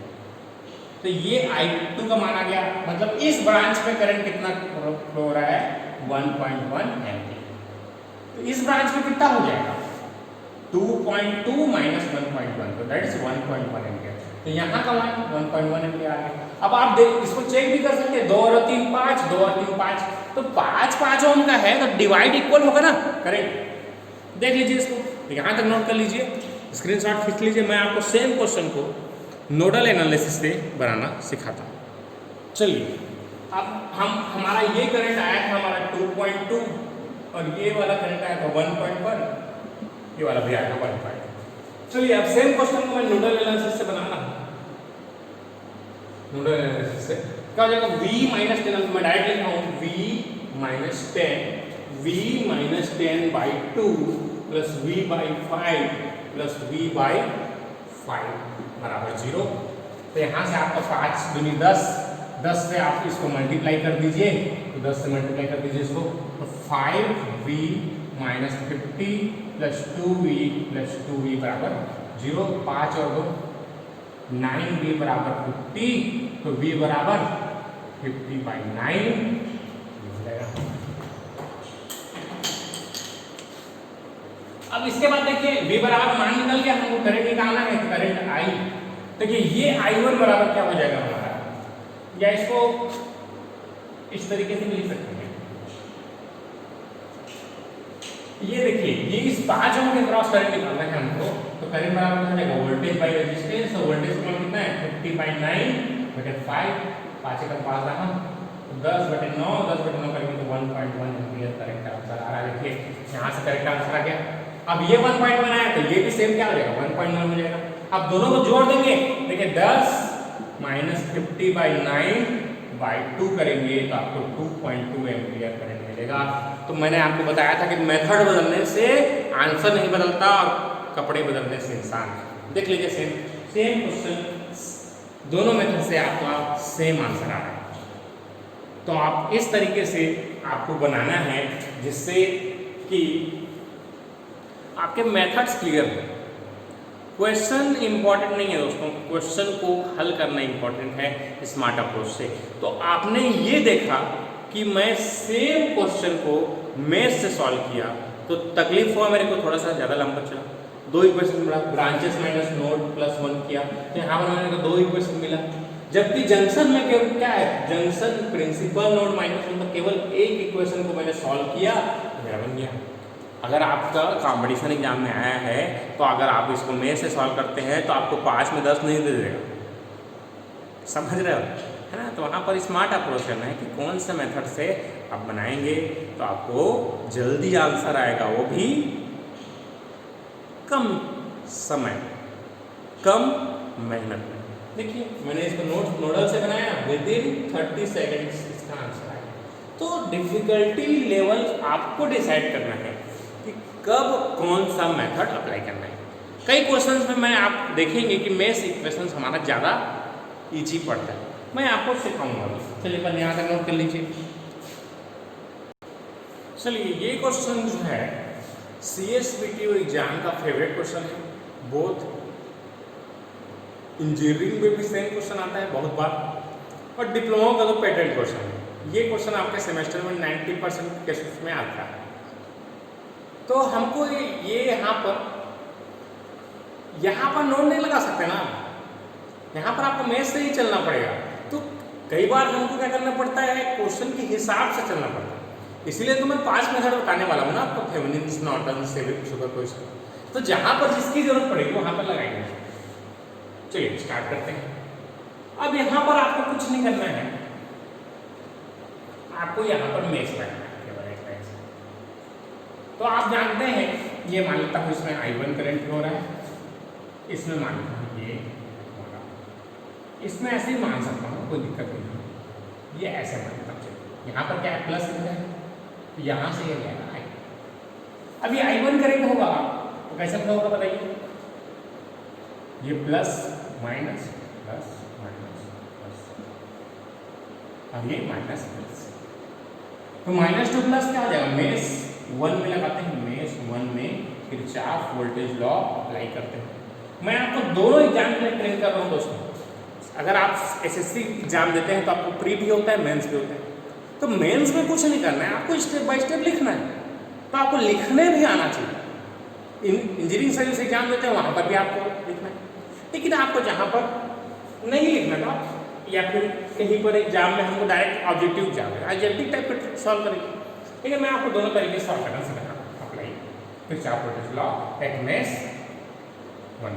तो ये i2 का मान आ गया, मतलब इस ब्रांच में करंट कितना फ्लो हो रहा है 1.1 एम्पियर। तो इस ब्रांच में कितना हो जाएगा 2.2 माइनस 1.1, तो दैट इज 1.1 एम्पियर। तो यहाँ का मान 1.1 एम्पियर आ गया। अब आप देख इसको चेक भी कर सकते हैं, 2 और 3 5, 2 और 3 5, तो 5 ओम का है तो डिवाइड इक्वल होगा ना करेक्ट। देख लीजिए इसको, यहाँ तक नोट कर लीजिए, स्क्रीनशॉट खींच लीजिए। मैं आपको सेम क्वेश्चन को नोडल एनालिसिस से बनाना सिखाता हूँ। चलिए अब हमारा ये करंट आया था हमारा 2.2 और ये वाला करंट आया था 1.1, ये वाला भी आया था 1.5। चलिए अब सेम क्वेश्चन को मैं नोडल एनालिसिस से बनाना है। नोडल एनालिसिस से क्या हो जाएगा v माइनस 10, मैं डायरेक्ट लिख रहा हूँ v minus 10/2 plus v/5 plus v/5 बराबर 0। तो यहाँ से आपका 5 दूनी 10, 10 से आप इसको मल्टीप्लाई कर दीजिए, तो 10 से मल्टीप्लाई कर दीजिए इसको, तो 5v माइनस 50 प्लस 2v बराबर 0। 5 और 2 9v बराबर 50, तो v बराबर 50/9 हो जाएगा। अब इसके बाद देखिए V बराबर मान निकल गया, हमको करंट निकालना है, करंट I। देखिए ये I1 बराबर क्या हो जाएगा हमारा, या इसको इस तरीके से लिख सकते हैं, ये देखिए ये इस 5 ओम के क्रॉस करंट निकालना है हमको, तो करंट बराबर क्या हो जाएगा वोल्टेज बाय रेजिस्टेंस। तो वोल्टेज का मान कितना है 50/9/5, 5 एकम 5 रहा, 10/9, 10/9 करेंगे तो 1.1 एम्पीयर करंट आंसर आ रहा है। देखिए यहाँ से करंट आंसर आ गया। अब ये 1.1 आया तो ये भी सेम क्या हो जाएगा 1.1 हो जाएगा। अब दोनों को जोड़ देंगे, देखिए 10 माइनस 50/9/2 करेंगे तो आपको 2.2 एम्पीयर करंट मिलेगा। तो मैंने आपको बताया था कि मेथड बदलने से आंसर नहीं बदलता और कपड़े बदलने से इंसान। देख लीजिए सेम क्वेश्चन, दोनों मेथड से आपका सेम आंसर आ रहा है। तो आप इस तरीके से आपको बनाना है जिससे कि आपके मेथड्स क्लियर हो। क्वेश्चन इंपॉर्टेंट नहीं है दोस्तों, क्वेश्चन को हल करना इंपॉर्टेंट है स्मार्ट अप्रोच से। तो आपने ये देखा कि मैं सेम क्वेश्चन को मैथ से सॉल्व किया तो तकलीफ हुआ मेरे को, थोड़ा सा ज़्यादा लंबा चला। 2 इक्वेशन मिला, ब्रांचेस माइनस नोड प्लस 1 किया तो यहाँ पर मैंने 2 इक्वेशन मिला। जबकि जंक्शन में केवल क्या है, जंक्शन प्रिंसिपल नोड माइनस 1 पर केवल एक इक्वेशन को मैंने सॉल्व किया तो मेरा बन गया। अगर आपका कॉम्पिटिशन एग्जाम में आया है तो अगर आप इसको मैथ से सॉल्व करते हैं तो आपको 5 में 10 नहीं दे देगा, समझ रहे हो, है ना। तो वहाँ पर स्मार्ट अप्रोच करना है कि कौन से मेथड से आप बनाएंगे तो आपको जल्दी आंसर आएगा, वो भी कम समय कम मेहनत में। देखिए मैंने इसको नोडल से बनाया, विद इन 30 सेकेंड्स इसका आंसर आएगा। तो डिफिकल्टी लेवल आपको डिसाइड करना है कि कब कौन सा मेथड अप्लाई करना है। कई क्वेश्चंस में मैं आप देखेंगे कि मैथ्स इक्वेशंस हमारा ज़्यादा ईजी पड़ता है, मैं आपको सिखाऊंगा। चलिए पहले यहाँ तक नोट कर लीजिए। चलिए ये क्वेश्चन जो है CSBT एग्जाम का फेवरेट क्वेश्चन है। बोथ इंजीनियरिंग में भी सेम क्वेश्चन आता है बहुत बार, और डिप्लोमा का तो पैटर्न क्वेश्चन है। ये क्वेश्चन आपके सेमेस्टर में 90% केसेस में आता है। तो हमको ये यहाँ पर नोट नहीं लगा सकते ना, यहाँ पर आपको मैथ से ही चलना पड़ेगा। तो कई बार हमको क्या करना पड़ता है, क्वेश्चन के हिसाब से चलना पड़ता है। इसीलिए तो मैं 5 मेथड बताने वाला हूँ ना आपको, थेवेनिन्स, नॉर्टन्स, सुपरपोजिशन। तो जहाँ पर जिसकी जरूरत पड़ेगी वहाँ पर लगाएंगे। चलिए स्टार्ट करते हैं। अब यहाँ पर आपको कुछ नहीं करना है, आपको यहाँ पर मैथ लगाना है केवल एक मैथ। तो आप जानते हैं, ये मान लेता हूँ इसमें I1 करंट हो रहा है, इसमें मान लेता हूँ ये हो रहा है, इसमें ऐसे ही मान सकता हूँ, कोई दिक्कत नहीं है। ये ऐसे मान लेता हूँ, यहाँ पर क्या है प्लस इधर है, तो यहाँ से ये जाएगा I। अब ये I1 करंट होगा तो कैसे होगा बताइए, ये plus minus plus minus plus, अब ये माइनस प्लस, तो माइनस टू प्लस क्या हो जाएगा, मेष 1 में लगाते हैं, मेष 1 में किरचॉफ वोल्टेज लॉ अप्लाई करते हैं। मैं आपको दोनों एग्जाम के लिए ट्रेन कर रहा हूँ दोस्तों। अगर आप SSC एग्जाम देते हैं तो आपको प्री भी होता है, मेंस भी होता है। तो मेंस में कुछ नहीं करना है, आपको स्टेप बाय स्टेप लिखना है, तो आपको लिखने भी आना चाहिए। इंजीनियरिंग सर्विस एग्जाम देते हैं वहाँ पर भी आपको लिखना है, लेकिन आपको जहाँ पर नहीं लिखना था या फिर कहीं पर एग्जाम में हमको डायरेक्ट ऑब्जेक्टिव एग्जाम है, ऑब्जेक्टिव टाइप का सॉल्व करेंगे। लेकिन मैं आपको दोनों तरीके से सॉल्व करना सिखा रहा हूँ। Apply Kirchhoff voltage law at मेष 1।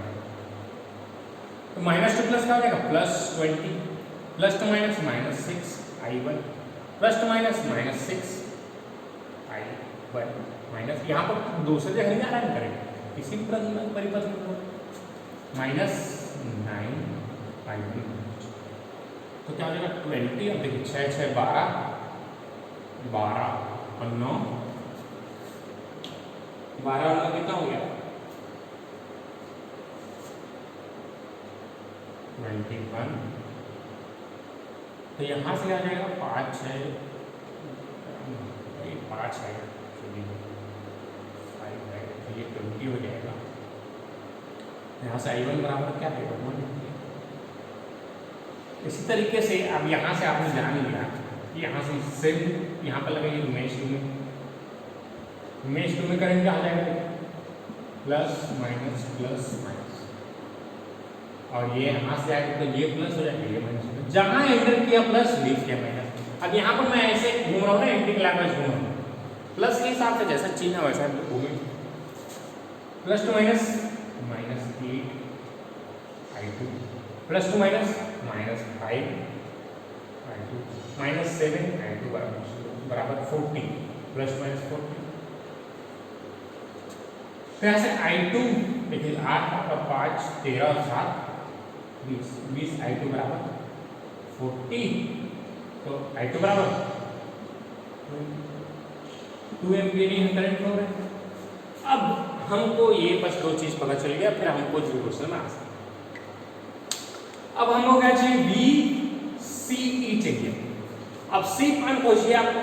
तो माइनस टू प्लस क्या हो जाएगा, plus 20, plus two minus minus 6 I1, plus two minus minus 6 I1 minus, यहाँ पर दूसरे जगह नहीं आना करेंगे, इसी परिपथ में माइनस 9 I1। तो क्या हो जाएगा 20, अब देखिए 6 6 12, 12 और 9, 12 और 9 कितना हो गया 21। तो यहाँ से आ जाएगा 5 6 5 है, तो ये 20 हो जाएगा। यहाँ से I1 बराबर क्या है, इसी तरीके से अब यहाँ से आपने जान लिया कि यहाँ से सेम यहाँ पर लगेगी मेश टू में, मेश टू में करंट क्या आ जाएगा प्लस माइनस, और ये यहाँ से आएगा तो ये प्लस हो जाएगा, ये माइनस। जहाँ एंटर किया प्लस, लीव किया माइनस। अब यहाँ पर मैं ऐसे घूम रहा हूँ ना, एंटी क्लॉकवाइज घूम रहा हूँ, प्लस के हिसाब से जैसा चिन्ह है वैसा घूमे, plus two minus, minus 8 I2, plus two minus, minus 5 I2, minus 7 I2 बराबर 40, प्लस माइनस 40। तो यहाँ से I2 देखिए 8 और 5 13 और 7 20 I2 बराबर 40, तो I2 बराबर 2 एम्पियर ही करंट फ्लो है। अब हमको ये बस दो चीज पता चल गया, फिर हमको जो क्वेश्चन में आ सकता है। अब हमको क्या चाहिए, VCE चाहिए। अब C पॉइंट खोजिए आपको।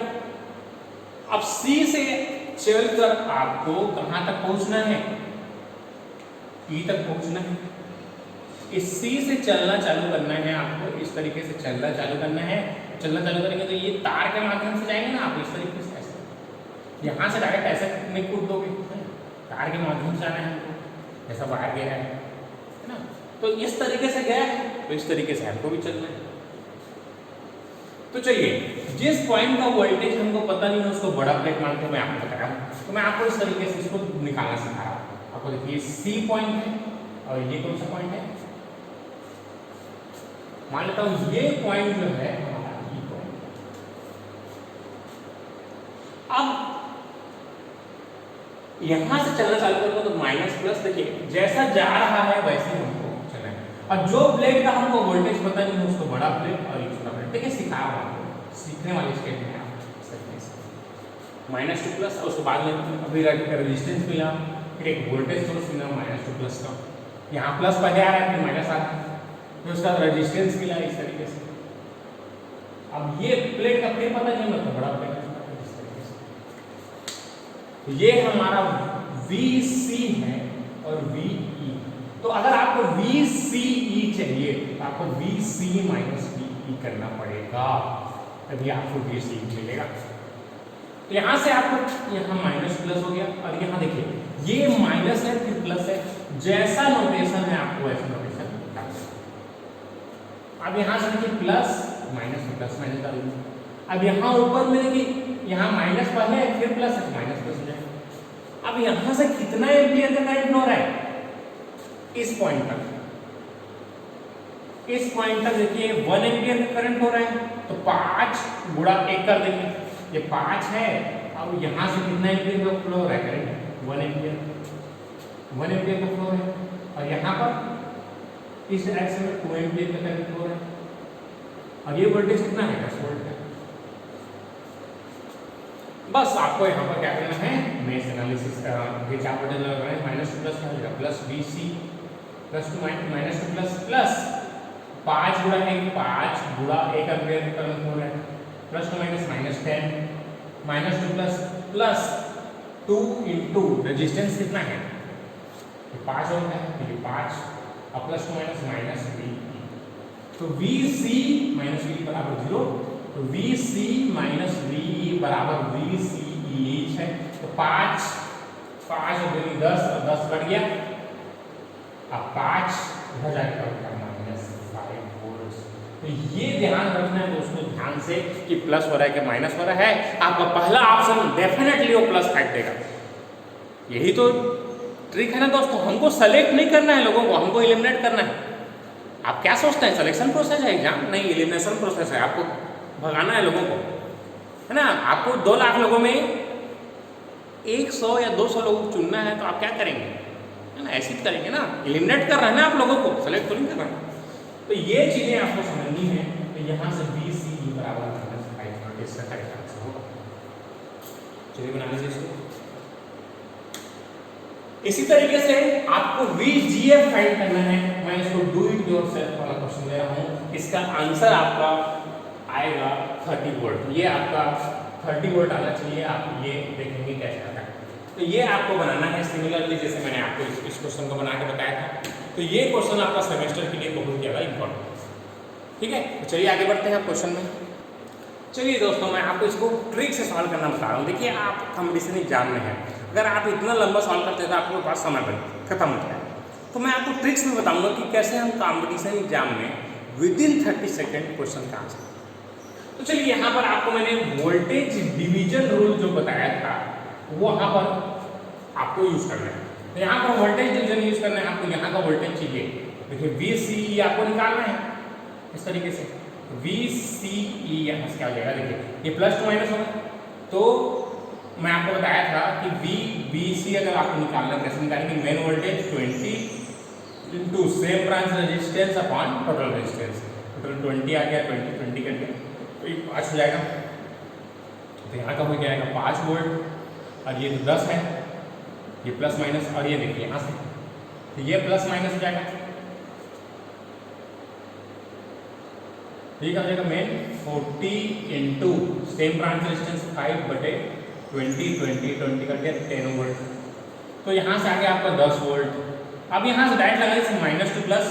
अब C से चलकर आपको कहां तक पहुंचना है, E तक पहुंचना है। इस C से चलना चालू करना है आपको, इस तरीके से चलना चालू करना है। चलना चालू करेंगे तो ये तार के माध्यम से जाएंगे ना, आप इस तरीके से ऐसे यहाँ से डायरेक्ट ऐसे नहीं कूद दोगे, तार के माध्यम से आना है हमको, जैसा बाहर गया है ना। तो इस तरीके से गया है, तो इस तरीके से हमको भी चलना है। तो चलिए, जिस पॉइंट का वोल्टेज हमको पता नहीं है उसको बड़ा प्लेट मानते हैं, मैं आपको बता रहा हूँ। तो मैं आपको इस तरीके से इसको निकालना सिखा रहा हूँ। आपको देखिए C पॉइंट है और ये कौन सा पॉइंट है, मान लेता हूँ ये पॉइंट जो है हमारा E पॉइंट। अब यहां से चलना चालू करूंगा तो माइनस प्लस, देखिए जैसा जा रहा है वैसे हमको चलना है। और जो प्लेट का हमको वोल्टेज पता नहीं है उसको बड़ा प्लेट और ये छोटा प्लेट, देखिए सिखा रहा हूं आपको, सीखने वाले स्टेप में आप माइनस टू प्लस, और उसके बाद में अभी रेजिस्टेंस मिला, फिर एक वोल्टेज सोर्स मिला माइनस टू प्लस का, यहाँ प्लस पहले आ रहा है फिर माइनस आ रहा है, फिर उसका रेजिस्टेंस मिला इस तरीके से। अब ये प्लेट का फिर पता नहीं मतलब बड़ा प्लेट इस तरीके से। तो ये हमारा VC है और VE। तो अगर आपको VCE चाहिए तो आपको VC माइनस VE करना पड़ेगा, तभी आपको VCE मिलेगा। तो यहाँ से आपको यहाँ माइनस प्लस हो गया, और यहाँ देखिए ये माइनस है फिर प्लस है, जैसा नोटेशन है आपको ऐसा नोटेशन। अब यहाँ से देखिए प्लस माइनस माइनस डाल दीजिए। अब यहाँ ऊपर में देखिए यहाँ माइनस पहले है फिर प्लस है, माइनस प्लस हो जाएगा। अब यहाँ से कितना एम्पियर का करंट हो रहा है, इस पॉइंट तक, इस पॉइंट तक देखिए 1 एम्पियर का करंट हो रहा है। तो 5 गुणा 1 कर देंगे, ये 5 है। अब यहाँ से कितना एम्पियर का फ्लो हो रहा है करंट, 1 एम्पियर, 1 एम्पियर का फ्लो है। और यहाँ पर इस डायरेक्शन में 2 एम्पियर का करंट फ्लो है, और ये वोल्टेज कितना है, 10 वोल्ट है। बस आपको यहाँ पर क्या करना है, मेश एनालिसिस का ये क्या वोल्टेज लगाना है, माइनस टू प्लस क्या हो जाएगा, plus VC plus two minus two plus plus 5 गुणा 1, 5 गुणा 1 एम्पियर का करंट हो रहा है, plus two minus minus 10, minus two plus plus 2 into resistance कितना है, 5 ओम है, ये 5 और plus two minus minus VE। तो VC माइनस VE बराबर 0, तो VC माइनस VE बराबर VCE है। तो 5 और 10 और 10 बढ़ गया, अब 5 इधर जाएगा माइनस 5 वोल्ट। तो ये ध्यान रखना है दोस्तों, ध्यान से कि प्लस हो रहा है कि माइनस हो रहा है। आपका पहला ऑप्शन डेफिनेटली वो प्लस फेंक देगा। यही तो ट्रिक है ना दोस्तों, हमको सेलेक्ट नहीं करना है लोगों को, हमको एलिमिनेट करना है। आप क्या सोचते हैं सिलेक्शन प्रोसेस है एग्जाम? नहीं, एलिमिनेशन प्रोसेस है। आपको भगाना है लोगों को, है ना। आपको 2 लाख लोगों में 100 या 200 लोगों को चुनना है, तो आप क्या करेंगे, है ना, ऐसे ही करेंगे ना। एलिमिनेट कर रहे हैं ना आप लोगों को, सेलेक्ट तो नहीं कर रहे हैं। तो ये चीजें आपको समझनी है। तो यहाँ से VCE बराबर -5 इसका करेक्ट आंसर होगा। चलिए बना लीजिए इसको। इसी तरीके से आपको VGF फाइंड करना है। मैं इसको डू इट योरसेल्फ वाला क्वेश्चन दे रहा हूँ। इसका आंसर आपका आएगा 30 वोल्ट। ये आपका 30 वोल्ट आना चाहिए। आप ये देखेंगे कैसे आता है। तो ये आपको बनाना है सिमिलरली जैसे मैंने आपको इस क्वेश्चन को बना के बताया था। तो ये क्वेश्चन आपका सेमेस्टर के लिए बहुत ज़्यादा इंपॉर्टेंट है। ठीक है, तो चलिए आगे बढ़ते हैं क्वेश्चन में। चलिए दोस्तों, मैं आपको इसको ट्रिक से सॉल्व करना बता रहा हूँ। देखिए, आप कंपटीशन एग्जाम में हैं, अगर आप इतना लंबा सॉल्व करते हैं तो आपके पास समय खत्म हो जाएगा। तो मैं आपको ट्रिक्स में बताऊंगा कि कैसे हम कंपटीशन एग्जाम में विदिन 30 सेकेंड क्वेश्चन का आंसर। तो चलिए, यहाँ पर आपको मैंने वोल्टेज डिवीजन रूल जो बताया था वो यहाँ पर आपको यूज करना है। तो यहाँ पर वोल्टेज डिवीजन यूज करना है आपको। यहाँ का वोल्टेज चाहिए, देखिए VCE आपको निकालना है इस तरीके से। VCE यहाँ से क्या हो जाएगा, देखिए ये प्लस टू माइनस होगा। तो मैं आपको बताया था कि VBC अगर आपको निकालना है, कैसे निकालेंगे, main voltage 20 into same branch resistance upon total resistance. Total 20 आ गया, 20 कर दिया तो ये 5 हो जाएगा। तो यहाँ का हो जाएगा 5 वोल्ट, और ये तो 10 है, ये प्लस माइनस, और ये देखिए यहाँ से तो ये प्लस माइनस हो जाएगा। ठीक हो जाएगा main 40 into same branch resistance 5 बटे 20 कर दिया 10 वोल्ट। तो यहाँ से आ गया आपका 10 वोल्ट। अब यहाँ से डायरेक्ट लगाइए minus two plus,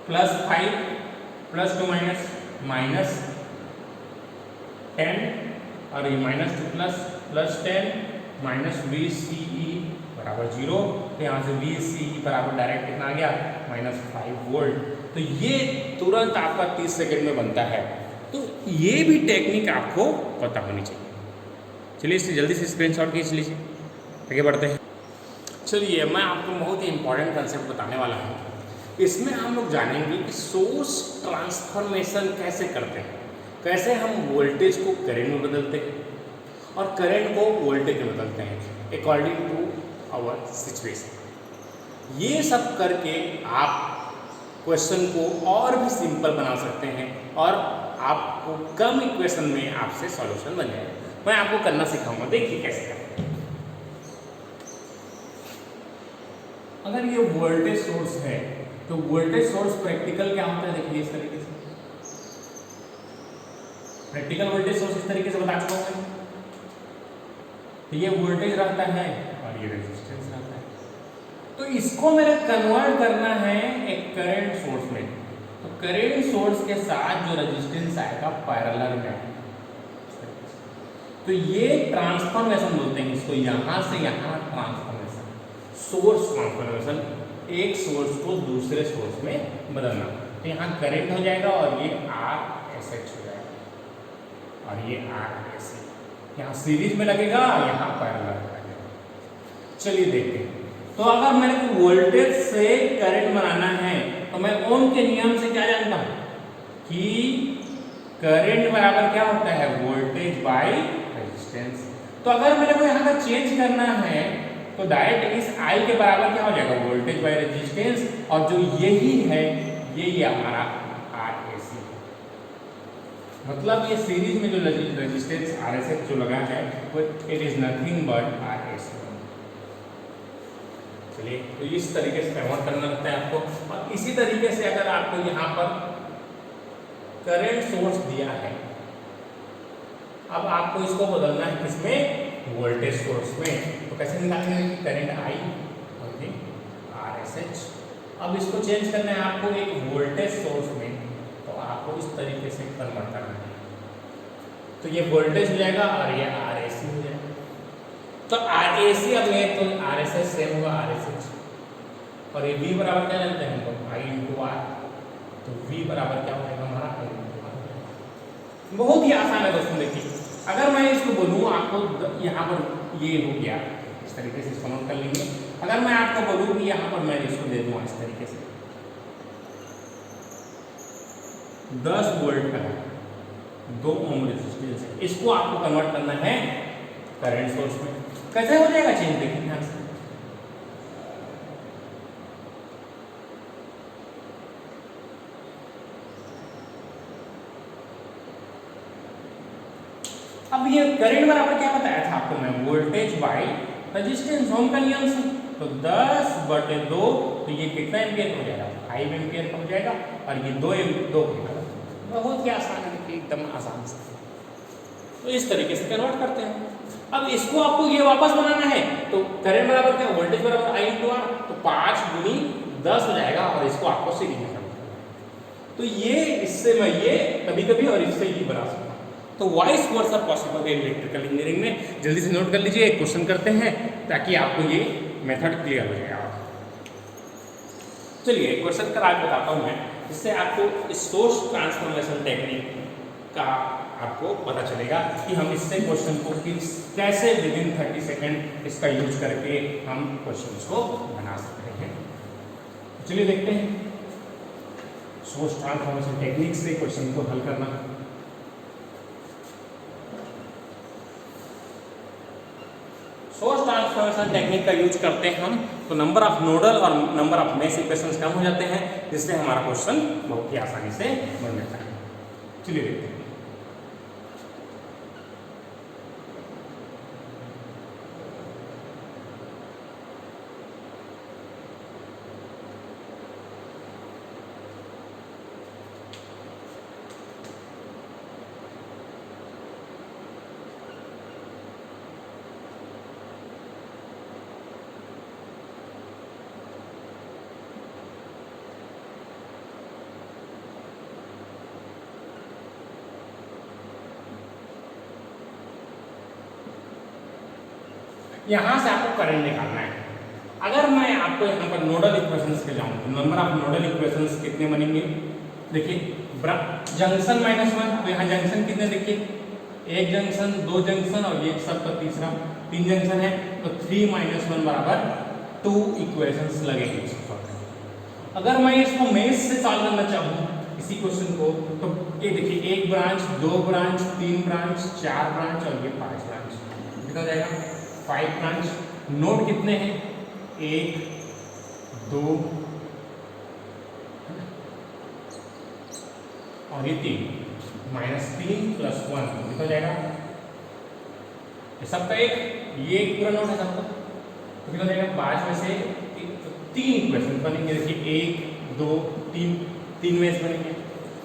plus 5 plus two minus minus 10, और ये minus two plus plus 10 minus VCE बराबर 0। तो यहाँ से VCE बराबर डायरेक्ट कितना आ गया, माइनस 5 वोल्ट। तो ये तुरंत आपका 30 सेकेंड में बनता है। तो ये भी टेक्निक आपको पता होनी चाहिए। चलिए इससे जल्दी से स्क्रीनशॉट खींच लीजिए, आगे बढ़ते हैं। चलिए, मैं आपको बहुत ही इंपॉर्टेंट कंसेप्ट बताने वाला हूँ। इसमें हम लोग जानेंगे कि सोर्स ट्रांसफॉर्मेशन कैसे करते हैं, कैसे हम वोल्टेज को करंट में बदलते हैं और करंट को वोल्टेज में बदलते हैं अकॉर्डिंग टू आवर सिचुएशन। ये सब करके आप क्वेश्चन को और भी सिंपल बना सकते हैं और आपको कम इक्वेशन में आपसे सॉल्यूशन बन जाएगा। मैं आपको करना सिखाऊंगा, देखिए कैसे करते हैं। अगर ये वोल्टेज सोर्स है तो वोल्टेज सोर्स प्रैक्टिकल क्या होता है, देखिए इस तरीके से। प्रैक्टिकल वोल्टेज सोर्स इस तरीके से बता चुका हूं। तो ये वोल्टेज रहता है और ये रेजिस्टेंस रहता है। तो इसको मेरे कन्वर्ट करना है एक करंट सोर्स में। तो करंट सोर्स के साथ जो रेजिस्टेंस आएगा पैरेलल में, तो ये ट्रांसफॉर्मेशन बोलते हैं इसको, यहां से यहां ट्रांसफॉर्मेशन, सोर्स ट्रांसफॉर्मेशन, एक सोर्स को दूसरे सोर्स में बदलना। तो यहाँ करंट हो जाएगा और ये RSH हो जाएगा और ये RSC, यहाँ सीरीज में लगेगा, यहाँ पैरेलल में लगेगा। चलिए देखते हैं। तो अगर मेरे को वोल्टेज से करंट बनाना है तो मैं ओम के नियम से क्या जानता हूं कि करंट बराबर क्या होता है, वोल्टेज बाय रेजिस्टेंस। तो अगर मेरे को यहाँ का चेंज करना है तो डायरेक्ट इस I के बराबर क्या हो जाएगा, वोल्टेज बाय रेजिस्टेंस, और जो यही है ये हमारा RSC। मतलब ये सीरीज में जो रेजिस्टेंस RSH जो लगा है वो it is nothing but RSC। चलिए, तो इस तरीके से कन्वर्ट करना लगता है आपको। और इसी तरीके से अगर आपको यहाँ पर करंट सोर्स दिया है, अब आपको इसको बदलना है किसमें, वोल्टेज सोर्स में। तो कैसे निकालेंगे, करंट I और ये RSH। अब इसको चेंज करना है आपको एक वोल्टेज सोर्स में, तो आपको इस तरीके से कन्वर्ट करना है। तो ये वोल्टेज हो जाएगा और ये RSC हो जाएगा। तो RAC अब है तो RSH सेम होगा RSH, और ये V बराबर क्या जानते हैं हम लोग, I इंटू R। तो V बराबर क्या हो जाएगा हमारा, I इंटू R। बहुत ही आसान है दोस्तों। देखिए, अगर मैं इसको बोलूँ आपको, यहाँ पर ये हो गया, इस तरीके से इसको नोट कर लेंगे। अगर मैं आपको बोलूँ कि यहाँ पर मैं इसको दे दूँ इस तरीके से 10 वोल्ट का 2 ओम रेजिस्टेंस है, इसको आपको कन्वर्ट करना है करंट सोर्स में। कैसे हो जाएगा चेंज, देखिए ध्यान से। अब ये करंट बराबर क्या बताया था आपको मैं, वोल्टेज बाय रेजिस्टेंस, ओम का नियम से। तो 10 बटे 2, तो ये कितना एम्पियर हो जाएगा, 5 एम्पियर हो जाएगा, और ये 2 बहुत ही आसान है, एकदम आसान से। तो इस तरीके से कन्वर्ट करते हैं। अब इसको आपको ये वापस बनाना है तो करंट बराबर क्या, वोल्टेज बराबर I इंटू R। तो 5 गुनी 10 हो जाएगा और इसको आपको सीरीज में करना है। तो तो ये इससे मैं ये कभी कभी और इससे ये बना सकता हूँ। तो वाइस वर्सा पॉसिबल है इलेक्ट्रिकल इंजीनियरिंग में। जल्दी से नोट कर लीजिए, एक क्वेश्चन करते हैं ताकि आपको ये मेथड क्लियर हो जाएगा। चलिए एक क्वेश्चन कर आज बताता हूँ मैं, जिससे आपको सोर्स ट्रांसफॉर्मेशन टेक्निक का आपको पता चलेगा कि हम इससे क्वेश्चन को कैसे विद इन 30 सेकेंड इसका यूज करके हम क्वेश्चन को बना सकते हैं। चलिए देखते हैं सोर्स ट्रांसफॉर्मेशन टेक्निक से क्वेश्चन को हल करना। सोर्स ट्रांसफॉर्मेशन टेक्निक का यूज करते हैं हम, तो नंबर ऑफ नोडल और नंबर ऑफ मेश इक्वेशंस कम हो जाते हैं, जिससे हमारा क्वेश्चन बहुत ही आसानी से बन जाता है। चलिए देखते हैं। यहां से आपको करंट निकालना है। अगर मैं आपको यहाँ पर नोडल इक्वेशंस पे जाऊँ तो नंबर ऑफ नोडल इक्वेशंस कितने बनेंगे? देखिए जंक्शन -1, तो यहाँ जंक्शन कितने देखिए, एक जंक्शन, दो जंक्शन और ये सबका तीसरा, 3 जंक्शन है, तो 3 - 1 बराबर 2 इक्वेशंस लगेंगे इसको। अगर मैं इसको मेश से सॉल्व करना चाहूँ इसी क्वेश्चन को, तो ये देखिए 1 ब्रांच, 2 ब्रांच, 3 ब्रांच, 4 ब्रांच और ये 5 ब्रांच, कितना जाएगा 5 ब्रांच। नोड कितने हैं? 1, 2 और ये 3, -3 + 1 कितना जाएगा? ये सबका एक, ये एक पूरा नोड है सबका, तो कितना जाएगा? 5 में से 3 इक्वेशन बनेंगे। देखिए 1, 2, 3 मेश बनेंगे।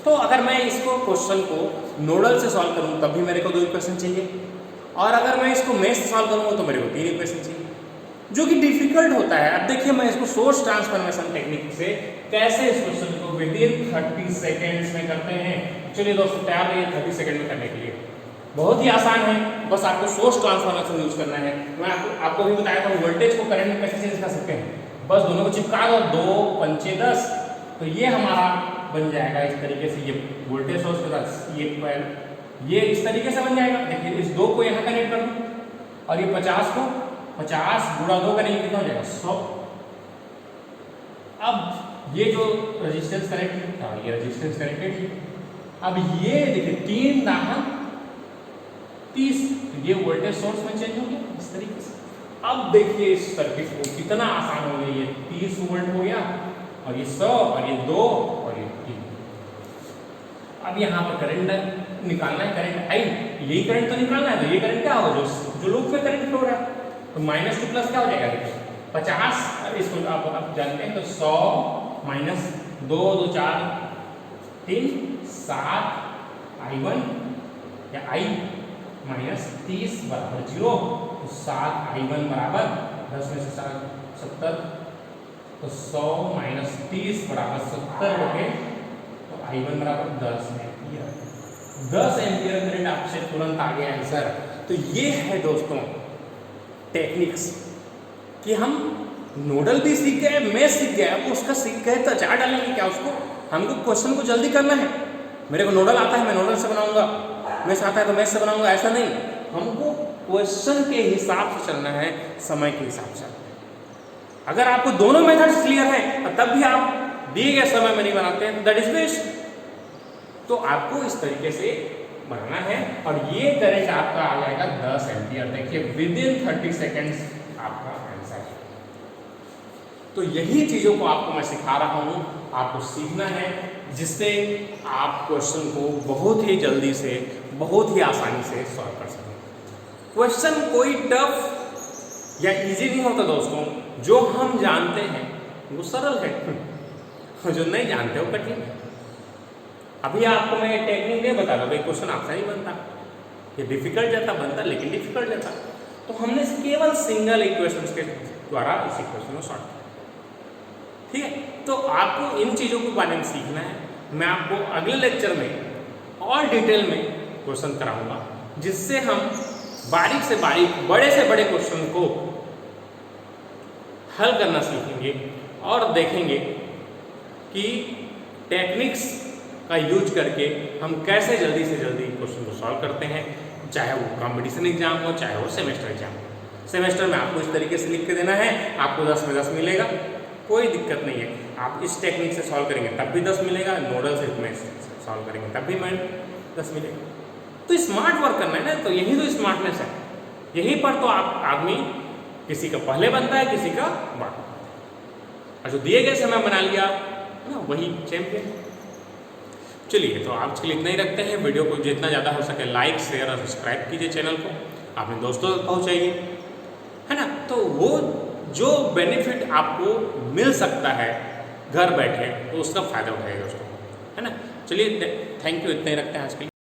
तो अगर मैं इसको क्वेश्चन को नोडल से सॉल्व करूँ तब भी मेरे को 2 इक्वेशन चाहिए, और अगर मैं इसको मेश से सॉल्व करूँगा तो मेरे को 3 इक्वेशन चाहिए, जो कि डिफिकल्ट होता है। अब देखिए मैं इसको सोर्स ट्रांसफॉर्मेशन टेक्निक से कैसे इस क्वेश्चन को विद इन 30 सेकेंड्स में करते हैं। चलिए दोस्तों तैयार रहिए 30 सेकेंड में करने के लिए। बहुत ही आसान है, बस आपको सोर्स ट्रांसफॉर्मेशन यूज करना है। मैं आपको भी बताया था वोल्टेज को करंट में कैसे चेंज कर सकते हैं, बस दोनों को चिपका दो, 2 × 5 = 10, तो ये हमारा बन जाएगा इस तरीके से। ये वोल्टेज सोर्स के साथ ये इस तरीके से बन जाएगा। देखिए इस 2 को यहाँ कनेक्ट कर दूँ और ये 50 को 50 × 2 करेंगे कितना हो जाएगा 100। अब ये जो रेजिस्टेंस कनेक्टेड था, ये रेजिस्टेंस कनेक्टेड है। अब ये देखिए 3 दाहन 30, ये वोल्टेज सोर्स में चेंज हो गया इस तरीके से। अब देखिए इस सर्किट को कितना आसान हो गया, ये 30 वोल्ट हो गया और ये 100 और ये 2 और ये 3। अब यहाँ पर करंट निकालना है, करंट आई, यही करंट तो निकालना है। तो ये करंट क्या होगा, जो लूप में करंट फ्लो रहा है, तो -2 + क्या हो जाएगा देखिए 50, इसको आप जानते हैं, तो 100 - 2 × 2 = 4, 3 7 I1 या I -30 = 0, तो 7 I1 = 10 में से 7 70, तो 100 - 30 = 70 रुपये, तो I1 = 10 एम्पियर। 10 एम्पियर करंट आपसे तुरंत आ गया आंसर। तो ये है दोस्तों टेक्निक्स कि हम नोडल भी सीख गए, मेश सीख गए। अब उसका सीख गए तो अचार डालेंगे क्या उसको? हमको क्वेश्चन को जल्दी करना है। मेरे को नोडल आता है मैं नोडल से बनाऊंगा, मेश आता है तो मेश से बनाऊंगा, ऐसा नहीं। हमको क्वेश्चन के हिसाब से चलना है, समय के हिसाब से। अगर आपको दोनों मेथड्स क्लियर हैं तब भी आप दिए गए समय में नहीं बनाते हैं, दैट इज वेस्ट। तो आपको इस तरीके से बनाना है और ये करंट आपका आ जाएगा 10 एम्पियर। देखिए विद इन 30 सेकेंड्स आपका आंसर है। तो यही चीज़ों को आपको मैं सिखा रहा हूँ, आपको सीखना है, जिससे आप क्वेश्चन को बहुत ही जल्दी से, बहुत ही आसानी से सॉल्व कर सकें। क्वेश्चन कोई टफ या इजी नहीं होता दोस्तों। जो हम जानते हैं वो सरल है, जो नहीं जानते वो कठिन है। अभी आपको मैं टेक्निक नहीं बता रहा, क्वेश्चन आपसे नहीं बनता, ये डिफिकल्ट जाता बनता, लेकिन डिफिकल्ट जाता। तो हमने केवल सिंगल इक्वेशंस के द्वारा इस इक्वेशन को सॉल्व किया। ठीक है, तो आपको इन चीज़ों के बारे में सीखना है मैं आपको अगले लेक्चर में और डिटेल में क्वेश्चन कराऊंगा, जिससे हम बारीक से बारीक बड़े से बड़े क्वेश्चन को हल करना सीखेंगे और देखेंगे कि टेक्निक्स का यूज करके हम कैसे जल्दी से जल्दी क्वेश्चन को सॉल्व करते हैं, चाहे वो कंपटीशन एग्जाम हो, चाहे वो सेमेस्टर एग्जाम हो। सेमेस्टर में आपको इस तरीके से लिख के देना है, आपको 10 में 10 मिलेगा, कोई दिक्कत नहीं है। आप इस टेक्निक से सॉल्व करेंगे तब भी 10 मिलेगा, नोडल से में सॉल्व करेंगे तब भी 10 मिलेगा। तो स्मार्ट वर्क करना है ना, तो यही तो स्मार्टनेस है। यहीं पर तो आप आदमी किसी का पहले बनता है, किसी का बाद, और जो दिए गए समय बना लिया ना, वही चैंपियन। चलिए, तो आज के लिए इतना ही रखते हैं। वीडियो को जितना ज़्यादा हो सके लाइक, शेयर और सब्सक्राइब कीजिए चैनल को, अपने दोस्तों तक पहुँचाइए, है ना। तो वो जो बेनिफिट आपको मिल सकता है घर बैठे, तो उसका फ़ायदा उठाइएगा उसको, है ना। चलिए, थैंक यू, इतना ही रखते हैं आज के लिए।